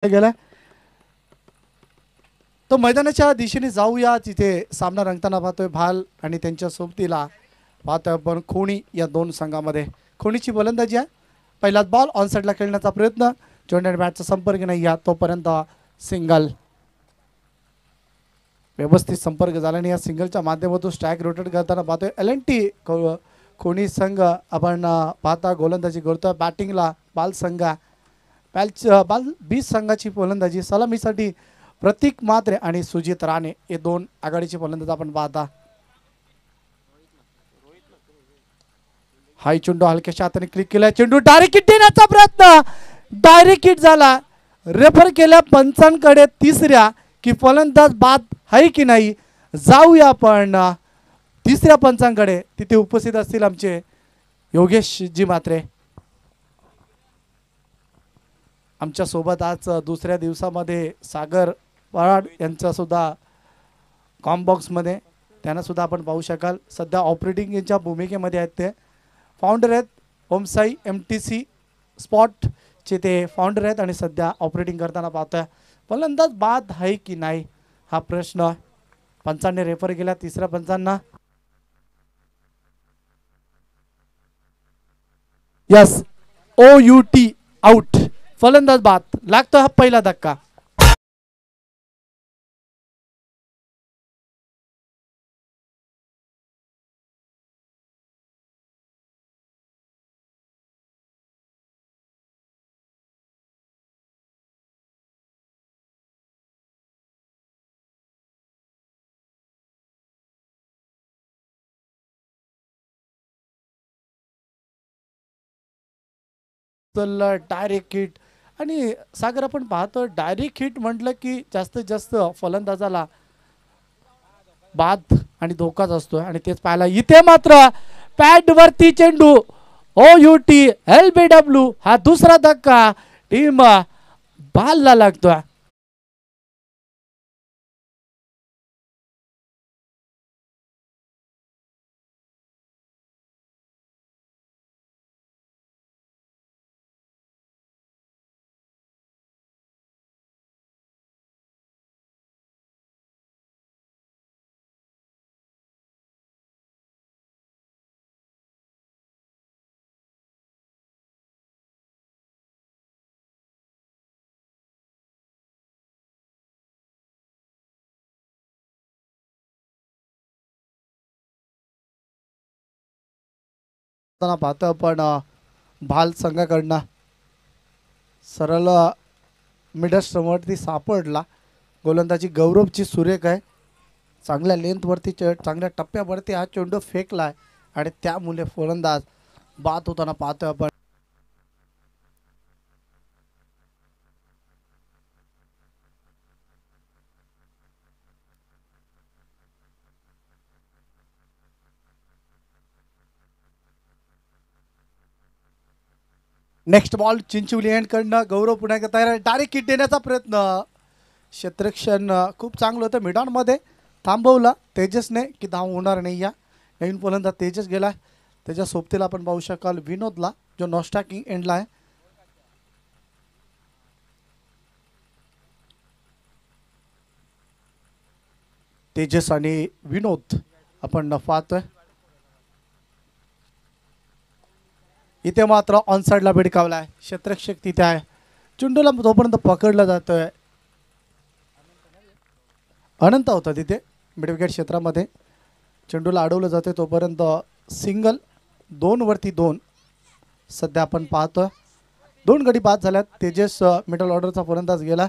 गेलाय तो मैदानाच्या दिशेने जाऊया तिथे सामना रंगताना पाहतोय भाल आणि त्यांच्या सोबतीला पाहतोय आपण खोणी या दोन संघामध्ये खोणीची गोलंदाजी आहे पहिलाच बॉल ऑन साईडला खेळण्याचा प्रयत्न जॉइंट बॅटचा संपर्क नाही या तोपर्यंत सिंगल व्यवस्थित संपर्क झाला नाही या सिंगलच्या माध्यमातून स्ट्राईक रोटेट करताना पाहतोय एल&टी खोणी संघ आपण पाहता गोलंदाजी करतोय बॅटिंगला बाल संघ बाल 20 संघाची गोलंदाजी सलामीसाठी प्रतीक म्हात्रे आणि सुजित राणे हे दोन आघाडीचे फलंदाज आपण पाहता हाय चेंडू हलक्याच्या हाताने क्लिक केला चेंडू डायरेक्ट हिट देण्याचा प्रयत्न डायरेक्ट हिट झाला रेफर केल्या पंचांकडे तिसऱ्या की फलंदाज बाद आहे की नाही जाऊया आपण तिसऱ्या पंचांकडे तिथे उपस्थित असतील आमचे योगेश जी म्हात्रे आमच्या सोबत आज दुसऱ्या दिवसामध्ये सागर पराड यांचा सुद्धा कॉम्बॉक्समध्ये त्यांना सुद्धा आपण पाहू शकाल सध्या ऑपरेटिंग यांच्या भूमिकेमध्ये आहेत ते फाउंडर आहेत ओमसाई MTC स्पॉटचे ते फाउंडर आहेत आणि सध्या ऑपरेटिंग करताना पाहतोय फलंदाज बाद आहे की नाही हा प्रश्न पंचांनी रेफर केला तिसऱ्या पंचांना यस OUT आउट फलंदाज बाद लागतो हा पहिला धक्का डायरेक्ट हिट आणि सागर आपण पाहतो डायरेक्ट हिट म्हटलं की जास्तीत जास्त फलंदाजाला बाद आणि धोकाच असतो आणि तेच पाहायला इथे मात्र पॅड वरती चेंडू OUT LBW हा दुसरा धक्का टीम बालला लागतोय पाहतो आपण भाल संघाकडनं सरळ मिडस्टमवरती सापडला गोलंदाजी गौरवची सुरेख आहे चांगल्या लेंथवरती चांगल्या टप्प्यावरती हा चेंडू फेकलाय आणि त्यामुळे फलंदाज बाद होताना पाहतोय आपण नेक्स्ट बॉल चिंचवली एंडकडनं गौरव पुन्हा तयार डायरेक्ट किट देण्याचा प्रयत्न क्षेत्ररक्षण खूप चांगलं होतं मिडॉनमध्ये थांबवला तेजसने की धाव होणार नाही या नवीन फलंदाज तेजस गेला त्याच्या सोबतीला आपण पाहू शकाल विनोदला जो नॉस्टॅकिंग एंडला आहे तेजस आणि विनोद आपण पाहतोय इथे मात्र ऑन साईडला भिडकावलाय क्षेत्ररक्षक तिथे आहे चेंडूला तोपर्यंत पकडला जातोय अनंत होता तिथे मिडविकेट क्षेत्रामध्ये चेंडूला अडवलं जाते तोपर्यंत सिंगल 2 वरती 2 सध्या आपण पाहतोय 2 गडी बाद झाल्यात तेजस मिडल ऑर्डरचा फलंदाज गेला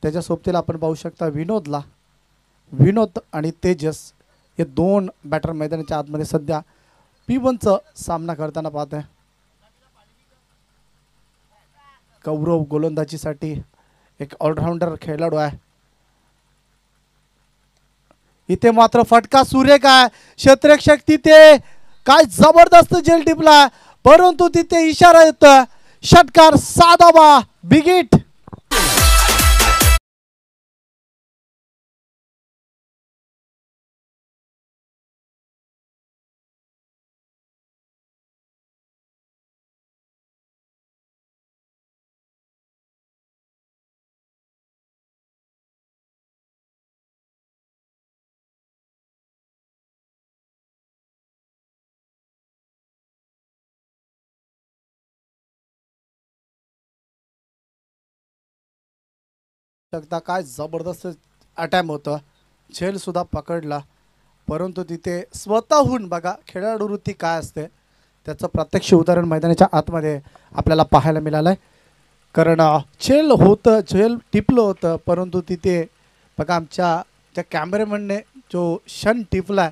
त्याच्या सोबतीला आपण पाहू शकता विनोद आणि तेजस हे 2 बॅटर मैदानाच्या आतमध्ये सध्या P1चा सामना करताना पाहतोय गौरव गोलंदाजीसाठी एक ऑलराऊंडर खेळाडू आहे इथे मात्र फटका सुरेख आहे क्षेत्ररक्षक तिथे काय जबरदस्त जेल टिपला परंतु तिथे इशारा येतोय षटकार साधावा बिगिट शकता काय जबरदस्त अटॅम्प होतं. झेलसुद्धा पकडला, परंतु तिथे स्वतःहून बघा खेळाडू वृत्ती काय असते त्याचं प्रत्यक्ष उदाहरण मैदानाच्या आतमध्ये आपल्याला पाहायला मिळालं आहे. कारण झेल होतं, झेल टिपलं होतं, परंतु तिथे बघा आमच्या त्या कॅमेरामॅनने जो क्षण टिपला,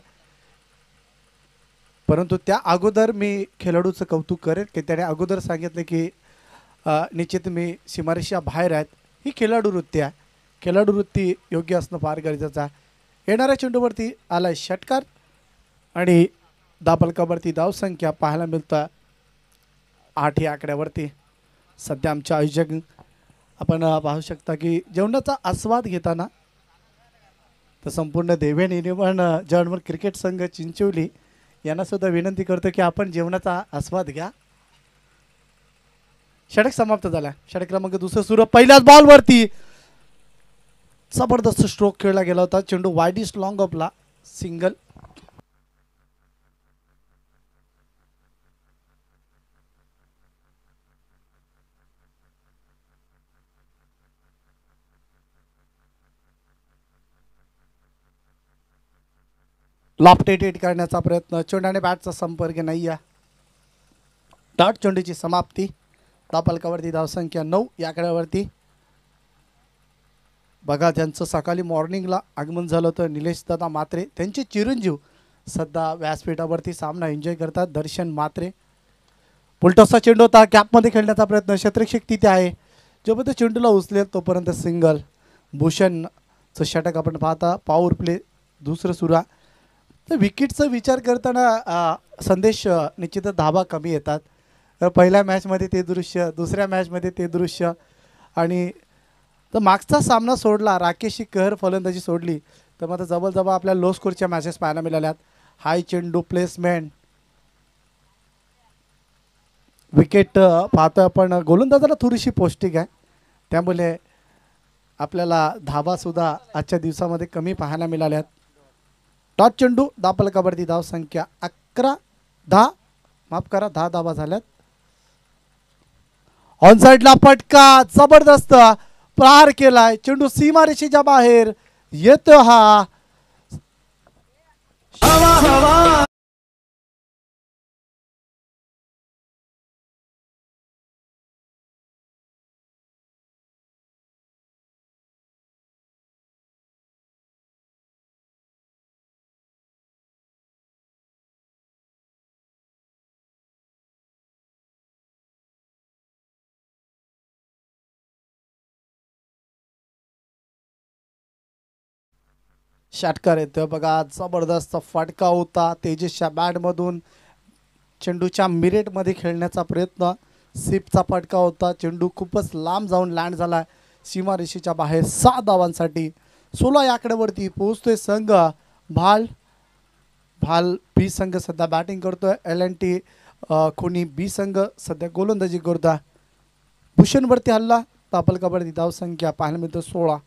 परंतु त्या अगोदर मी खेळाडूचं कौतुक करेन की त्याने अगोदर सांगितलं की निश्चित मी सीमारेषा बाहेर आहेत. ही खेळाडू वृत्ती आहे. खेळाडू वृत्ती योग्य असणं फार गरजेचं आहे. येणाऱ्या चेंडूवरती आलाय षटकार आणि धापलकावरती धावसंख्या पाहायला मिळतं 8 या आकड्यावरती. सध्या आमच्या आयोजक आपण पाहू शकता की जेवणाचा आस्वाद घेताना तर संपूर्ण देवेन पण जळमर क्रिकेट संघ चिंचोली यांना सुद्धा विनंती करतो की आपण जेवणाचा आस्वाद घ्या. षटक समाप्त झाला. षटक क्रमांक दुसरं सुरू. पहिल्याच बॉलवरती जबरदस्त स्ट्रोक खेळला गेला होता. चेंडू वाईडिस्ट लॉंग ऑफला सिंगल. लॉफ्टेड हिट करण्याचा प्रयत्न, चेंडूने बॅटचा संपर्क नाही आहे. डॉट चेंडूची समाप्ती. धापलकावरती धावसंख्या 9 या आकड्यावरती. बघा ज्यांचं सकाळी मॉर्निंगला आगमन झालं होतं निलेश दादा मात्रे, त्यांचे चिरंजीव सध्या व्यासपीठावरती सामना एन्जॉय करतात. दर्शन मात्रे. पुलटॉसचा चेंडू होता, कॅपमध्ये खेळण्याचा प्रयत्न, क्षेत्ररक्षक तिथे आहे. जोपर्यंत चेंडूला उचलेल तोपर्यंत सिंगल. भूषणचं षटक आपण पाहता. पॉवर प्ले दुसरं सुरू आहे. तर विकेटचा विचार करताना संदेश निश्चितच धाबा कमी येतात. तर पहिल्या मॅचमध्ये ते दृश्य, दुसऱ्या मॅचमध्ये ते दृश्य, आणि तर मागचा सामना सोडला राकेशची कहर फलंदाजी सोडली तर मग जवळजवळ आपल्याला लो स्कोरच्या मॅचेस पाहायला मिळाल्यात. हाय चेंडू प्लेसमेंट, विकेट पाहतोय आपण. गोलंदाजाला थोडीशी पौष्टिक आहे, त्यामुळे आपल्याला धाबासुद्धा आजच्या दिवसामध्ये कमी पाहायला मिळाल्यात. डॉट चेंडू. धापलकावरती धावसंख्या 11-10, माफ करा 10 धाबा झाल्यात. ऑन साईडला फटका, जबरदस्त प्रहार केलाय. चेंडू सीमारेषेच्या बाहेर येतो. हा षटकार येतोय बघा. जबरदस्त फटका होता. तेजसच्या बॅटमधून चेंडूच्या मिरेटमध्ये खेळण्याचा प्रयत्न. सिपचा फटका होता. चेंडू खूपच लांब जाऊन लँड झाला सीमारेषेच्या बाहेर. 6 धावांसाठी 16 या आकड्यावरती पोहोचतोय संघ. भाल बी संघ सध्या बॅटिंग करतोय. LNT कोणी बी संघ सध्या गोलंदाजी करतोय. भूषणवरती हल्ला. धापलकावरती धावसंख्या पाहायला मिळतं 16.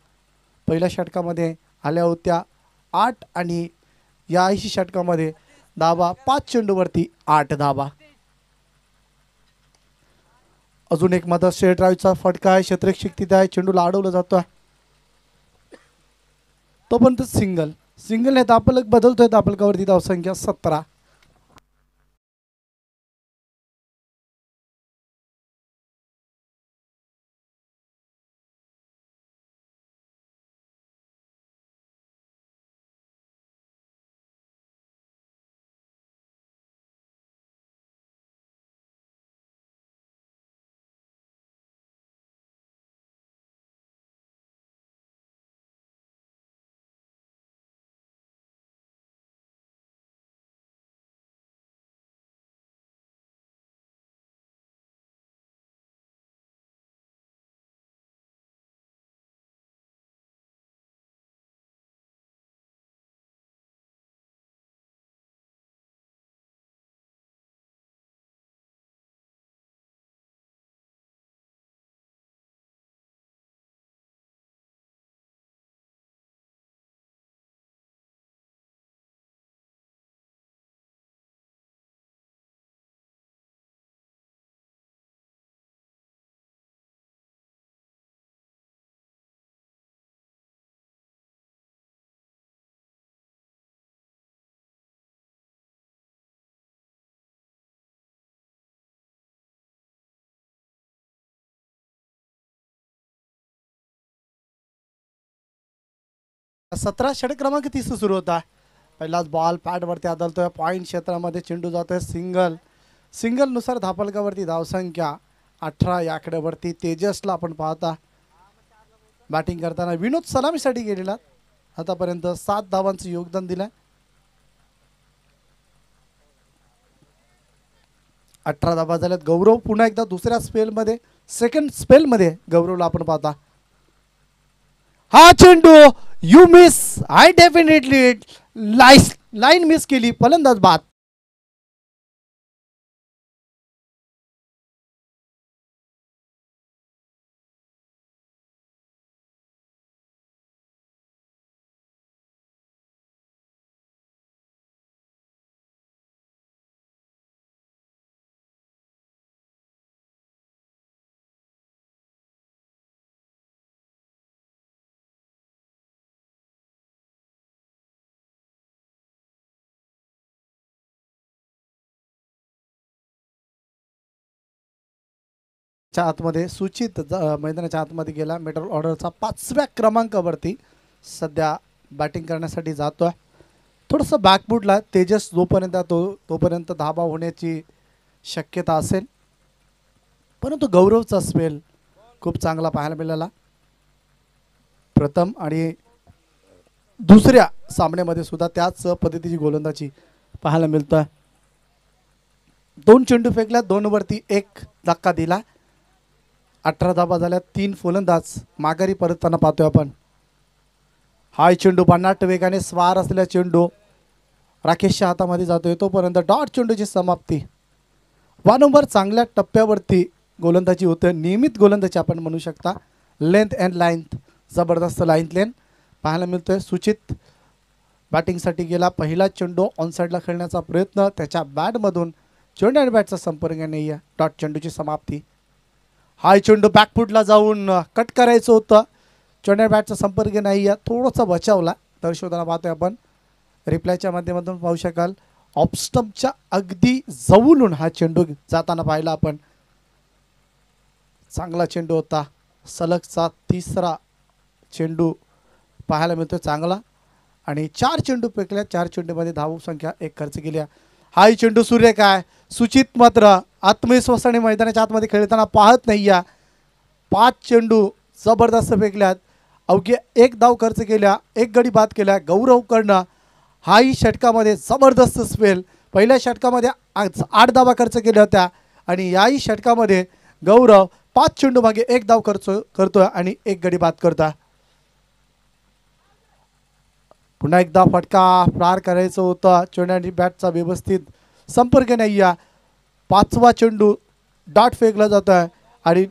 पहिल्या षटकामध्ये आल्या होत्या 8 आणि याही षटकामध्ये धावा 5 चेंडूवरती 8 धावा. अजून एक मदर स्ट्रेट ड्राईव्हचा फटका आहे. क्षेत्ररक्षक तिथे आहे. चेंडूला अडवलं जातोय. तो पण सिंगल. सिंगल हे धापलक बदलतोय. धापलकावरती धावसंख्या 17. 17 षटक क्रमांक 30 सुरू होता. पहिलाच बॉल पॅडवरती आदळतोय. पॉईंट क्षेत्रामध्ये चेंडू जातोय. सिंगलनुसार धापलकावरती धावसंख्या 18 या आकड्यावरती तेजसला आपण पाहता बॅटिंग करताना. विनोद सलामीसाठी गेलेला आतापर्यंत 7 धावांचं योगदान दिलं. 18 धावा झाल्यात. गौरव पुन्हा एकदा दुसऱ्या स्पेलमध्ये सेकंड स्पेलमध्ये गौरवला आपण पाहता. हा चेंडू you miss. I definitely line miss केली. फलंदाज बाद. आतमध्ये सूचित मैदानाच्या आतमध्ये गेला. मिडल ऑर्डरचा 5व्या क्रमांकावरती सध्या बॅटिंग करण्यासाठी जातोय. थोडंसं बॅकफुटला तेजस जोपर्यंत तोपर्यंत धाबा होण्याची शक्यता असेल, परंतु गौरवचा स्पेल खूप चांगला पाहायला मिळाला. प्रथम आणि दुसऱ्या सामन्यामध्ये सुद्धा त्याच पद्धतीची गोलंदाजी पाहायला मिळतं. 2 चेंडू फेकल्या, 2 वरती 1 धक्का दिला. 18 धाबा झाल्या. 3 फलंदाज माघारी परतताना पाहतोय आपण. हाय चेंडू भन्नाट वेगाने स्वार असलेला चेंडू राकेशच्या हातामध्ये जातोय. तोपर्यंत डॉट चेंडूची समाप्ती. वारंवार चांगल्या टप्प्यावरती गोलंदाजी होते. नियमित गोलंदाजी आपण म्हणू शकता. लेंथ अँड लाईन्थ जबरदस्त लाईन लेन पाहायला मिळतोय. सूचित बॅटिंगसाठी गेला. पहिला चेंडू ऑनसाईडला खेळण्याचा प्रयत्न. त्याच्या बॅटमधून चेंडू आणि बॅटचा संपर्क नाही आहे. डॉट चेंडूची समाप्ती. हाय चेंडू बॅकफुटला जाऊन कट करायचं होतं. चेंडू बॅटचा संपर्क नाही आहे. थोडासा बचावला. तर शोधायला पाहतोय आपण. रिप्लायच्या माध्यमातून पाहू शकाल. ऑफस्टंपच्या अगदी जवळून हा चेंडू जाताना पाहिला आपण. चांगला चेंडू होता. सलगचा 3रा चेंडू पाहायला मिळतो चांगला. आणि 4 चेंडू फेकल्या. 4 चेंडूमध्ये धाव संख्या 1 खर्च केल्या. हाय चेंडू सूर्य काय सूचित मात्र आत्मविश्वासाने मैदानाच्या आतमध्ये खेळताना पाहत नाही या. 5 चेंडू जबरदस्त फेकल्यात. अवघे 1 धाव खर्च केल्या. 1 गडी बाद केल्या. गौरव करणं हाही षटकामध्ये जबरदस्त स्पेल. पहिल्या षटकामध्ये 8 धावा खर्च केल्या होत्या आणि याही षटकामध्ये गौरव 5 चेंडू मागे 1 धाव खर्च करतोय आणि 1 गडी बाद करतोय. पुन्हा एकदा फटका पार करायचं होतं. चेंडू आणि बॅटचा व्यवस्थित संपर्क नाही या. 5वा चेंडू डॉट फेकला जातोय आणि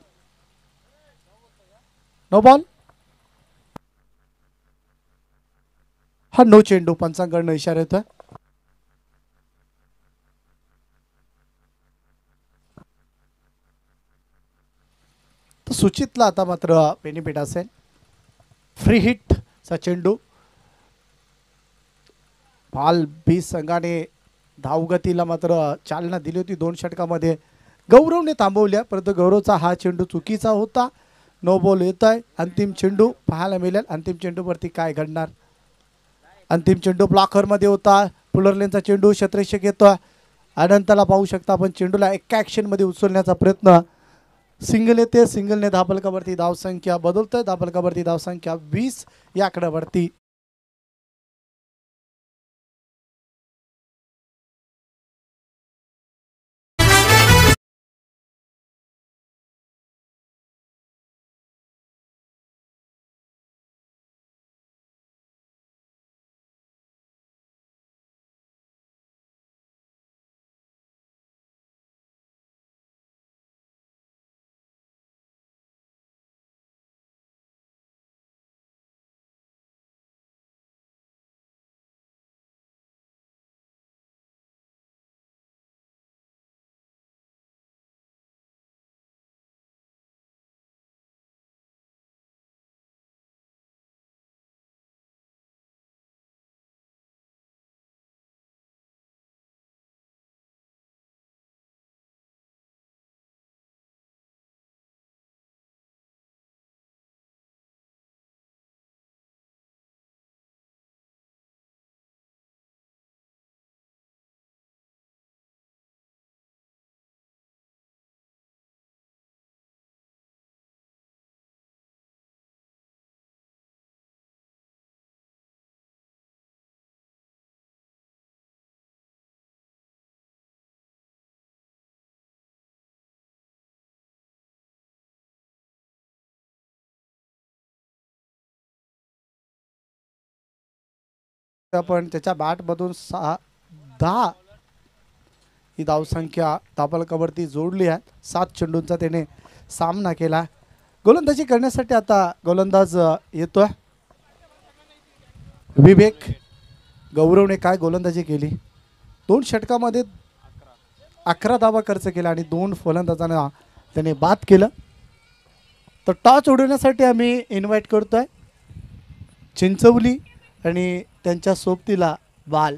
नो बॉल. हा नो चेंडू पंचांकडनं इशारा येतोय. तर सूचितला आता मात्र बेनिफिट असेल. फ्री हिटचा चेंडू. बॉल 20 संघाने धावगतीला मात्र चालना दिली होती 2 षटकामध्ये. गौरवने थांबवल्या परंतु गौरवचा हा चेंडू चुकीचा होता. नो बॉल येत आहे. अंतिम चेंडू पाहायला मिळेल. अंतिम चेंडूवरती काय घडणार. अंतिम चेंडू ब्लॉकरमध्ये होता. पुलरलेनचा चेंडू क्षेत्ररक्षक येतो. अनंतला पाहू शकता आपण. चेंडूला एका ॲक्शनमध्ये उचलण्याचा प्रयत्न. सिंगल येते. सिंगलने धापलकावरती धावसंख्या बदलतोय. धापलकावरती धावसंख्या 20 या आकड्यावरती. आपण त्याच्या बॅटमधून 10 ही धावसंख्या धाबलकावरती जोडली आहे. 7 चेंडूंचा त्याने सामना केला. गोलंदाजी करण्यासाठी आता गोलंदाज येतोय विवेक गौरवने. काय गोलंदाजी केली, 2 षटकामध्ये 11 धावा खर्च केला आणि 2 फलंदाजांना त्याने बाद केलं. तर टॉस उडवण्यासाठी आम्ही इन्व्हाइट करतोय चिंचवली आणि त्यांच्या सोबतीला बाल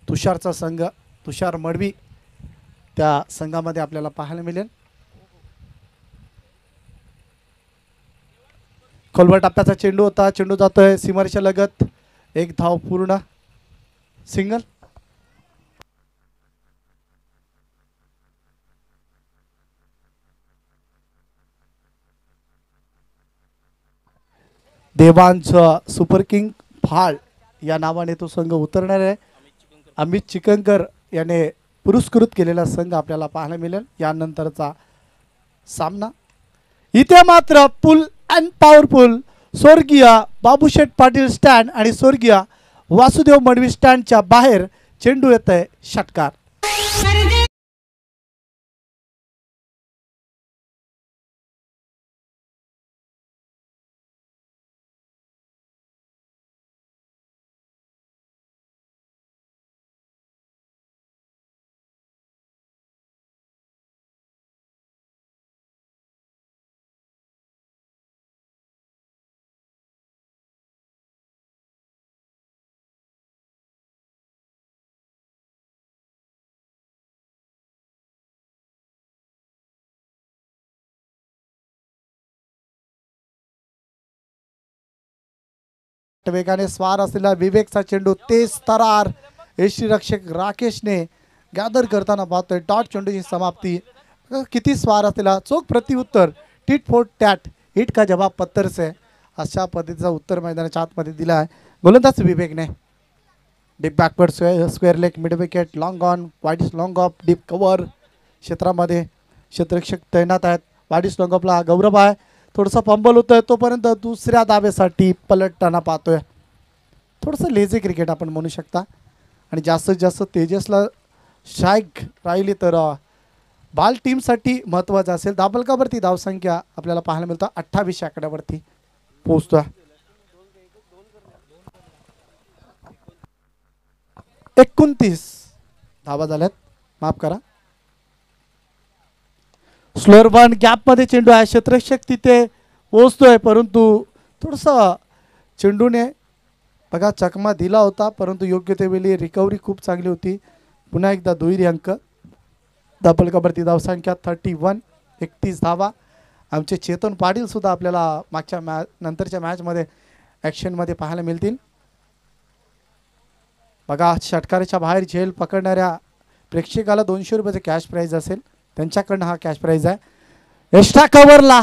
तुषारचा संघ, तुषार मडवी त्या संघामध्ये आपल्याला पाहायला मिळेल. खोलवर टप्प्याचा चेंडू होता, चेंडू जातोय सीमारेषा लगत, 1 धाव पूर्ण, सिंगल. देवांश सुपर किंग फाळ या नावाने तो संघ उतरणार आहे. अमित चिकनकर याने पुरस्कृत केलेला संघ आपल्याला पाहायला मिळेल. यानंतरचा सामना इथे मात्र फुल अँड पॉवरफुल स्वर्गीय बाबूशेठ पाटील स्टँड आणि स्वर्गीय वासुदेव मडवी स्टँडच्या बाहेर चेंडू येत आहे. षटकार वेगाने स्वार असलेला विवेकचा चेंडू तेज तरार यष्टीरक्षक राकेशने गॅदर करताना पाहतोय. डॉट चेंडूची समाप्ती. किती स्वार असलेला चोख प्रतिउत्तर, टिट फोट टॅट, हिट का जवाब पत्थर से, अशा पद्धतीचा उत्तर मैदानाच्या आतमध्ये दिला आहे गोलंदाज विवेकने. Deep backward square leg, mid wicket, long on, वाईडिस लॉंग ऑफ, डीप कव्हर क्षेत्रामध्ये क्षेत्ररक्षक तैनात आहेत. वाईडिस लॉंग ऑफला गौरव आहे. थोडंसं फंबल होतंय तोपर्यंत दुसऱ्या धावेसाठी पलटताना पाहतोय. थोडंसं लेझी क्रिकेट आपण म्हणू शकता आणि जास्तीत जास्त तेजसला शाईक राहिली तर बाल टीमसाठी महत्त्वाचं असेल. दाबलकावरती धावसंख्या आपल्याला पाहायला मिळतं 28 आकड्यावरती पोहोचतोय. 29 धावा झाल्यात, माफ करा. स्लोअर वन गॅपमध्ये चेंडू आहे. क्षेत्ररक्षक तिथे पोहोचतोय परंतु थोडंसं चेंडूने बघा चकमा दिला होता परंतु योग्य ते वेळी रिकव्हरी खूप चांगली होती. पुन्हा एकदा दुहेरी अंक. धाबलकावरती धावसंख्या 31, 31 धावा. आमचे चेतन पाटील सुद्धा आपल्याला मागच्या नंतरच्या मॅचमध्ये ॲक्शनमध्ये पाहायला मिळतील. बघा षटकाराच्या बाहेर झेल पकडणाऱ्या प्रेक्षकाला 200 रुपयाचे कॅश प्राईज असेल, त्यांच्याकडनं हा कॅश प्राईज आहे. एक्स्ट्रा कव्हरला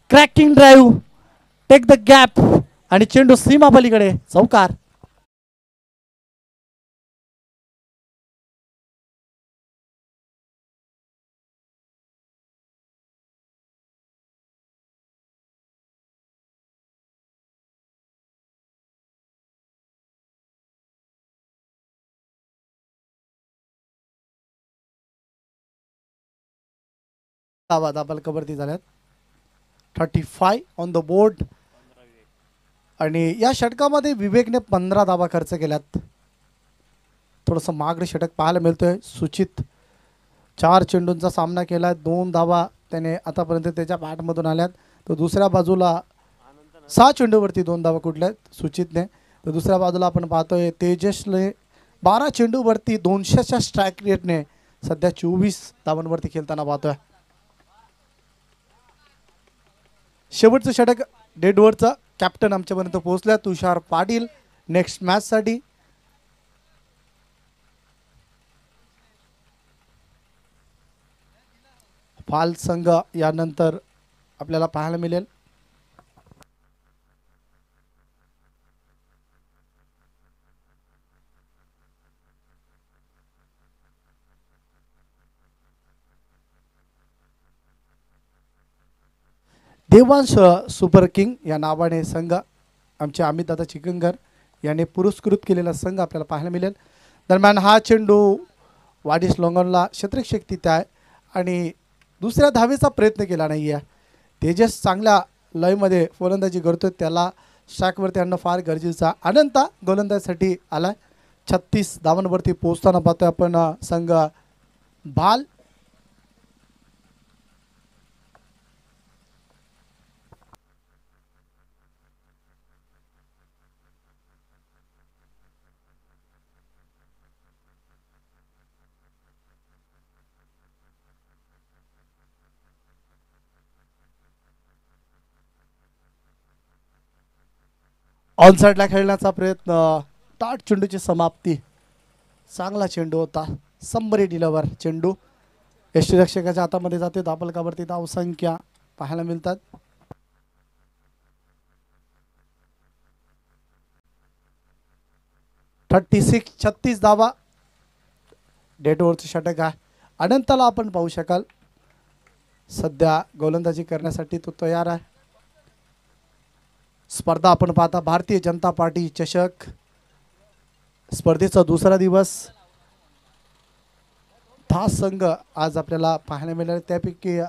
cracking drive, take the gap आणि चेंडू सीमा पलीकडे चौकार. धावा धाबलकावरती झाल्यात 35 ऑन द बोर्ड आणि या षटकामध्ये विवेकने 15 धावा खर्च केल्यात. थोडंसं मागडे षटक पाहायला मिळतोय. सुचित 4 चेंडूंचा सामना केला, 2 धावा त्याने आतापर्यंत त्याच्या बॅटमधून आल्यात. तर दुसऱ्या बाजूला 6 चेंडूवरती 2 धावा कुठल्यात सुचितने. तर दुसऱ्या बाजूला आपण पाहतोय तेजसने 12 चेंडूवरती 200च्या स्ट्राईक रेटने सध्या 24 धावांवरती खेळताना पाहतोय. शेवटचं षटक डेड ओव्हरचा कॅप्टन आमच्यापर्यंत पोहोचला तुषार पाटील नेक्स्ट मॅचसाठी. फाल संघ यानंतर आपल्याला पाहायला मिळेल. देवांश सुपर किंग या नावाने संघ आमचे अमितदादा चिकनकर याने पुरस्कृत केलेला संघ आपल्याला पाहायला मिळेल. दरम्यान हा चेंडू वाडिस लोंगनला क्षेत्ररक्षक तिथे आहे आणि दुसऱ्या धावेचा प्रयत्न केला नाही आहे. तेजस चांगल्या लयमध्ये फलंदाजी करतोय, त्याला स्ट्राईकवरती आणणं फार गरजेचं. अनंता गोलंदाजीसाठी आलाय. 36 धावांवरती पोहोचताना पाहतोय आपण संघ भाल. ऑन साईडला खेळण्याचा प्रयत्न, ताट चेंडूची समाप्ती. चांगला चेंडू होता, संबरी डिलवर चेंडू यष्टीरक्षकाच्या हातामध्ये जाते. धापलकावरती धावसंख्या पाहायला मिळतात. 36 धावा. डेड ओव्हरचं षटक आहे. अनंताला आपण पाहू शकाल सध्या गोलंदाजी करण्यासाठी तो तयार आहे. स्पर्धा आपण पाहता भारतीय जनता पार्टी चषक स्पर्धेचा दुसरा दिवस. 10 संघ आज आपल्याला पाहायला मिळाले, त्यापैकी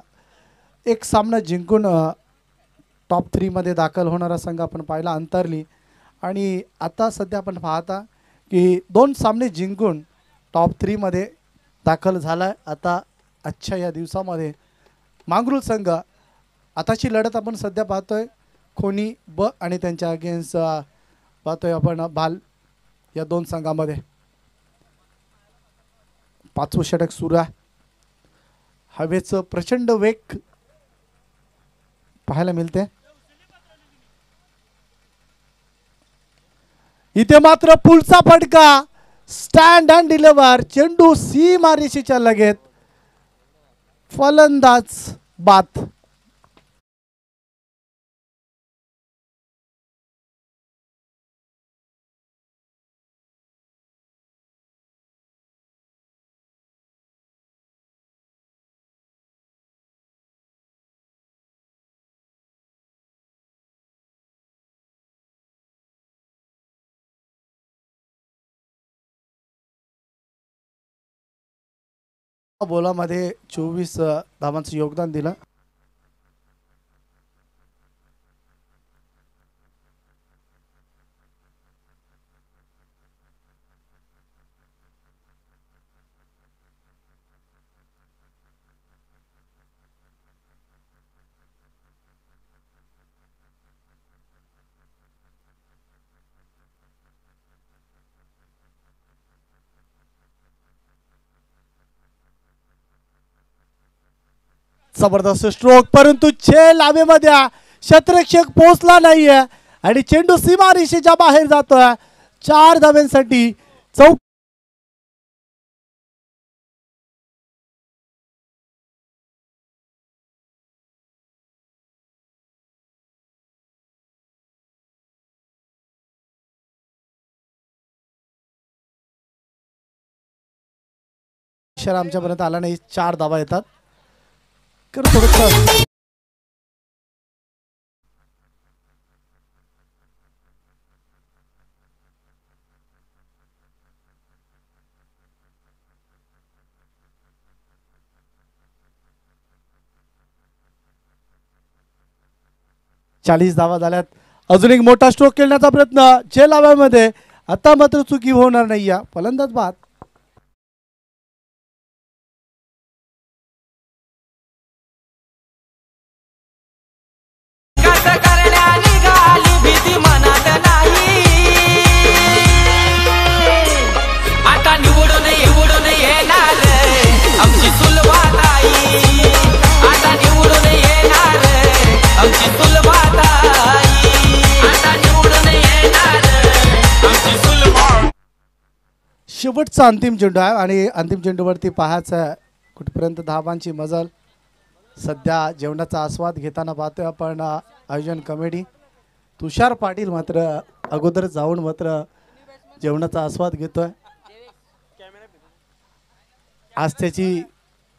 एक सामना जिंकून टॉप 3 मध्ये दाखल होणारा संघ आपण पाहिला अंतरली. आणि आता सध्या आपण पाहता की 2 सामने जिंकून टॉप 3 मध्ये दाखल झाला. आता आजच्या या दिवसामध्ये मांगरूळ संघ आताची लढत आपण सध्या पाहतोय खोनी ब आणि त्यांच्या अगेन्स्ट पाहतोय आपण भाल या 2 संघामध्ये. 5वं षटक सुरू आहे. हवेचं प्रचंड वेग पाहायला मिळते. इथे मात्र पुलचा फटका, स्टँड अँड डिलिव्हर चेंडू सीमारेषेच्या लगेच, फलंदाज बाद. बोलामध्ये 24 धावांचं योगदान दिलं. जबरदस्त स्ट्रोक, परंतु झेल हवेमध्ये क्षेत्ररक्षक पोहोचला नाहीये आणि चेंडू सीमारेषेच्या बाहेर जातोय. 4 धावांसाठी चौक. आमच्यापर्यंत आला नाही. 4 धावा येतात. थोडस 40 धावा झाल्यात. अजून एक मोठा स्ट्रोक खेळण्याचा प्रयत्न झेल हवेमध्ये. आता मात्र चुकी होणार नाही. फलंदाज बाद. शेवटचा अंतिम चेंडू आहे आणि अंतिम चेंडूवरती पाहायचं कुठपर्यंत धावांची मजल. सध्या जेवणाचा आस्वाद घेताना पाहतोय आपण आयोजन कमिटी. तुषार पाटील मात्र अगोदर जाऊन मात्र जेवणाचा आस्वाद घेतोय. आज त्याची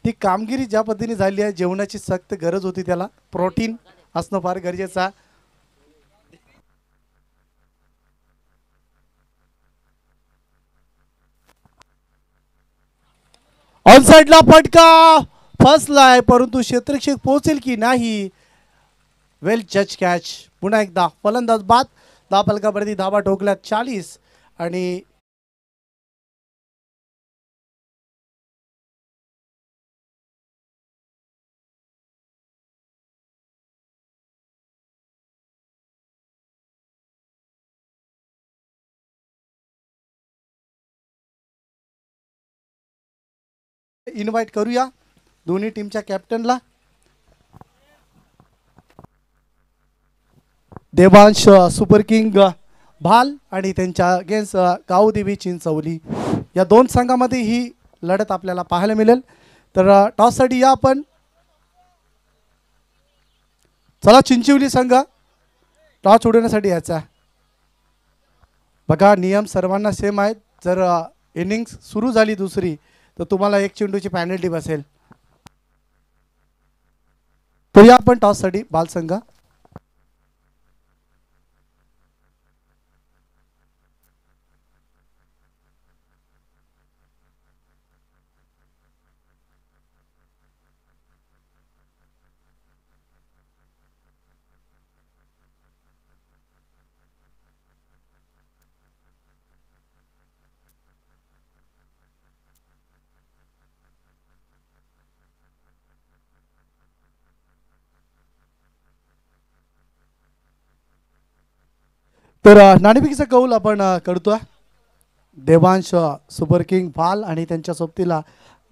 ती कामगिरी ज्या पद्धतीने झाली आहे, जेवणाची सक्त गरज होती, त्याला प्रोटीन असणं फार गरजेचं आहे. ऑन साइडला फटका फसलाय, परंतु क्षेत्ररक्षक पोहोचेल की नाही. वेल जज कॅच. पुन्हा एकदा फलंदाज बाद. दहा फलकावरती धावा ठोकल्यात 40 आणि इन्व्हाइट करूया दोन्ही टीमच्या कॅप्टनला. देवांश सुपर किंग भाल आणि त्यांच्या अगेन्स्ट गावदेवी चिंचवली, या दोन संघामध्ये ही लढत आपल्याला पाहायला मिळेल. तर टॉससाठी या आपण. चला चिंचवली संघ टॉस उडवण्यासाठी याचा. बघा नियम सर्वांना सेम आहेत. जर इनिंग्स सुरू झाली दुसरी तर तुम्हाला एक चेंडूची पॅनल्टी बसेल. तर या आपण टॉससाठी बाल संघ. तर नाणेफेकीचा कौल आपण करतोय. देवांश सुपर किंग भाल आणि त्यांच्या सोबतीला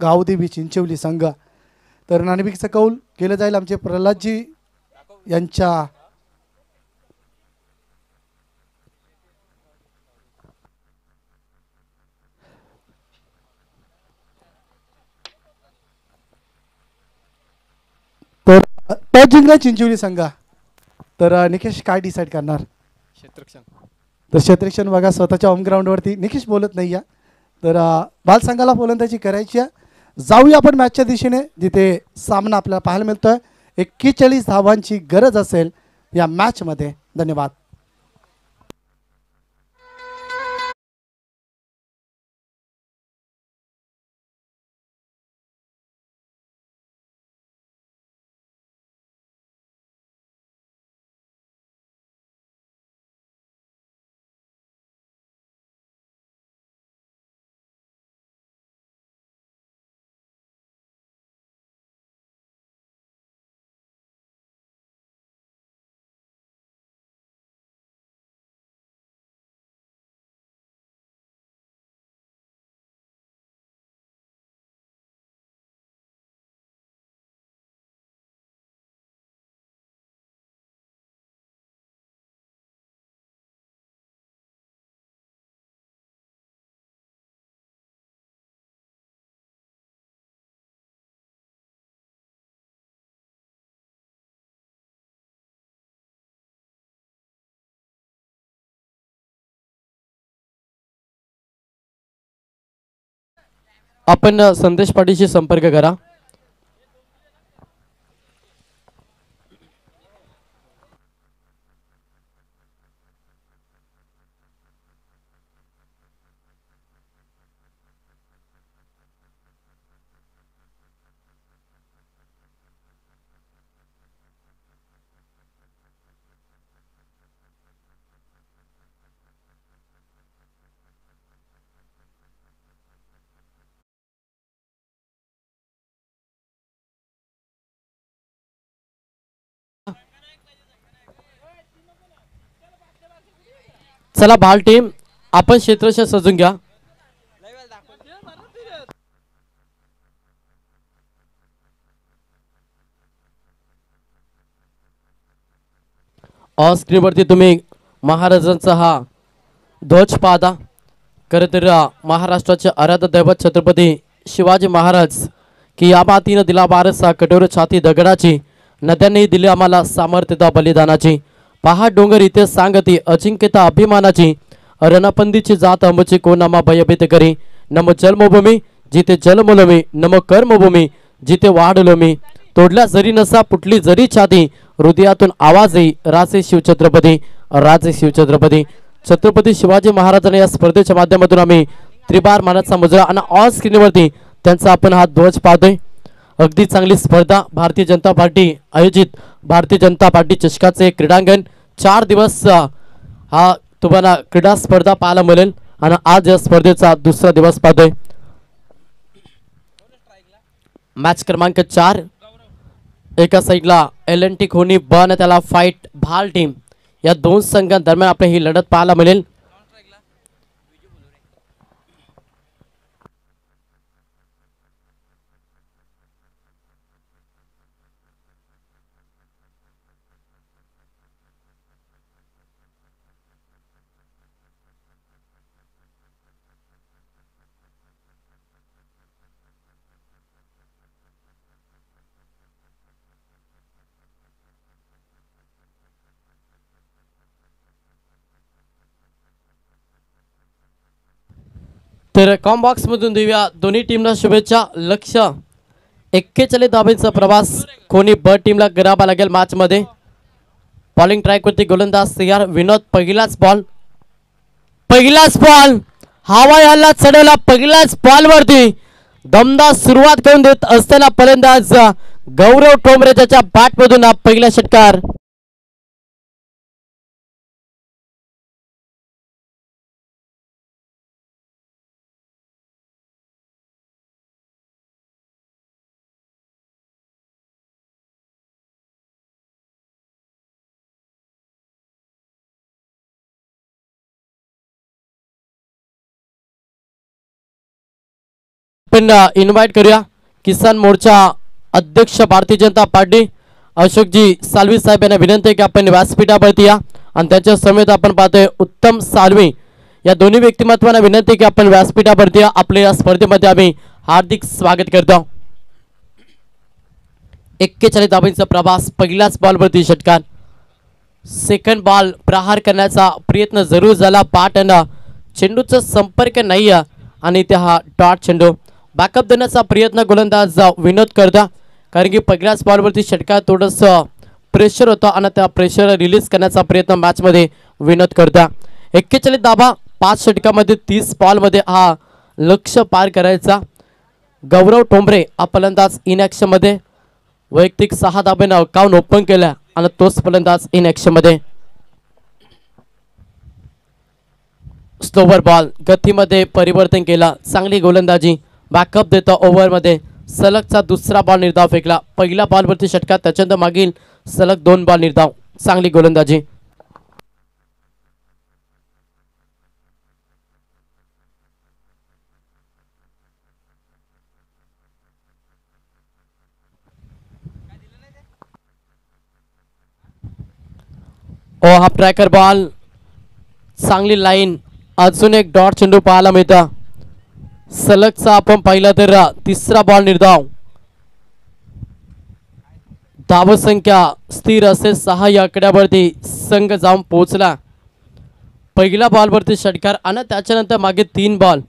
गावदेवी चिंचवली संघ. तर नाणेफेकीचा कौल केलं जाईल आमचे प्रल्हादजी यांच्या तर टॉस जिंकला चिंचवली संघ. तर निकेश काय डिसाईड करणार? क्षेत्ररक्षण. तर क्षेत्ररक्षण बघा स्वतःच्या होम ग्राउंडवरती निकेश बोलत नाही या. तर बाल संघाला फलंदाजी करायची आहे. जाऊया आपण मॅचच्या दिशेने जिथे सामना आपल्याला पाहायला मिळतोय. 41 धावांची गरज असेल या मॅचमध्ये. धन्यवाद. आपण संदेश पाटीलशी संपर्क करा. चला बाल टीम आपण क्षेत्ररक्षण सजून घ्या. ऑन स्क्रीनवरती तुम्ही महाराजांचा हा ध्वज पाहता. खरं तर महाराष्ट्राचे आराध्य दैवत छत्रपती शिवाजी महाराज की या मातीनं दिला वारसा कठोर छाती दगडाची, नद्यांनी दिली आम्हाला सामर्थ्यता बलिदानाची. पहा डोंगर इथे सांगती अजिंक्यता अभिमानाची, रणपंदीची जात अमुची कोणामा भयभीत करी. नम जन्मभूमी जिथे जन्मलो मी, नम कर्मभूमी जिथे वाढलो मी. तोडल्या जरी नसा फुटली जरी छाती, हृदयातून आवाज येई राजे शिवछत्रपती, राजे शिवछत्रपती. छत्रपती शिवाजी महाराजांना या स्पर्धेच्या माध्यमातून आम्ही त्रिबार मानाचा मुजरा आणि ऑन स्क्रीनवरती त्यांचा आपण हा ध्वज पाहतोय. अगदी चांगली स्पर्धा भारतीय जनता पार्टी आयोजित भारतीय जनता पार्टी चषकाचे क्रीडांगण 4 दिवस हा तुम्हाला क्रीडा स्पर्धा पाहायला मिळेल आणि आज या स्पर्धेचा दुसरा दिवस पाहतोय. मॅच क्रमांक 4 एका साईडला LNT खोनी बन त्याला फाईट भाल टीम या दोन संघांदरम्यान आपल्याला ही लढत पाहायला मिळेल. तर कॉम्बॉक्स मधून देऊया दोन्ही टीमला शुभेच्छा. लक्ष 41 धावेचा प्रवास कोणी ब टीमला करावा लागेल मॅच मध्ये. बॉलिंग ट्रॅक वरती गोलंदाज तयार विनोद. पहिलाच बॉल हवाई हल्ला चढवला. पहिल्याच बॉल वरती दमदार सुरुवात करून देत असताना फलंदाज गौरव ठोंबरे त्याच्या बॅट मधून हा पहिला षटकार. आपण इन्व्हाइट करूया किसान मोर्चा अध्यक्ष भारतीय जनता पार्टी अशोकजी सालवी साहेब यांना विनंती आहे की आपण व्यासपीठावरती या आणि त्याच्या समेत आपण पाहतोय उत्तम सालवी या दोन्ही व्यक्तिमत्वांना विनंती आहे की आपण व्यासपीठावरती या. आपल्या या स्पर्धेमध्ये आम्ही हार्दिक स्वागत करतो. 41 धावांचा प्रवास. पहिल्याच बॉलवरती षटकार. सेकंड बॉल प्रहार करण्याचा प्रयत्न जरूर झाला. पाठ आणि चेंडूचा संपर्क नाही आणि त्या हा डॉट चेंडू. बॅकअप देण्याचा प्रयत्न गोलंदाज विनोद करता कारण की पहिल्याच बॉलवरती षटकार थोडंसं प्रेशर होतं आणि त्या प्रेशर रिलीज करण्याचा प्रयत्न मॅचमध्ये विनोद करता. 41 धावा 5 षटकामध्ये 30 बॉलमध्ये हा लक्ष्य पार करायचा. गौरव ठोंबरे हा फलंदाज इन ॲक्शन मध्ये वैयक्तिक 6 धाब्यानं अकाउंट ओपन केला आणि तोच फलंदाज इन ॲक्शन मध्ये. स्लोवर बॉल गतीमध्ये परिवर्तन केला. चांगली गोलंदाजी. बॅकअप देतो ओव्हरमध्ये सलगचा दुसरा बॉल निर्धाव फेकला. पहिला बॉलवरती षटकार त्याच्यानंतर मागील सलग 2 बॉल निर्धाव. चांगली गोलंदाजी. Half tracker ball. चांगली लाईन. अजून एक डॉट चेंडू पाहायला मिळतं. सलगचा आपण पाहिला तर तिसरा बॉल निर्धाव. धावसंख्या स्थिर असे 6 या आकड्यावरती संघ जाऊन पोहोचला. पहिल्या बॉलवरती षटकार आणि त्याच्यानंतर मागे 3 बॉल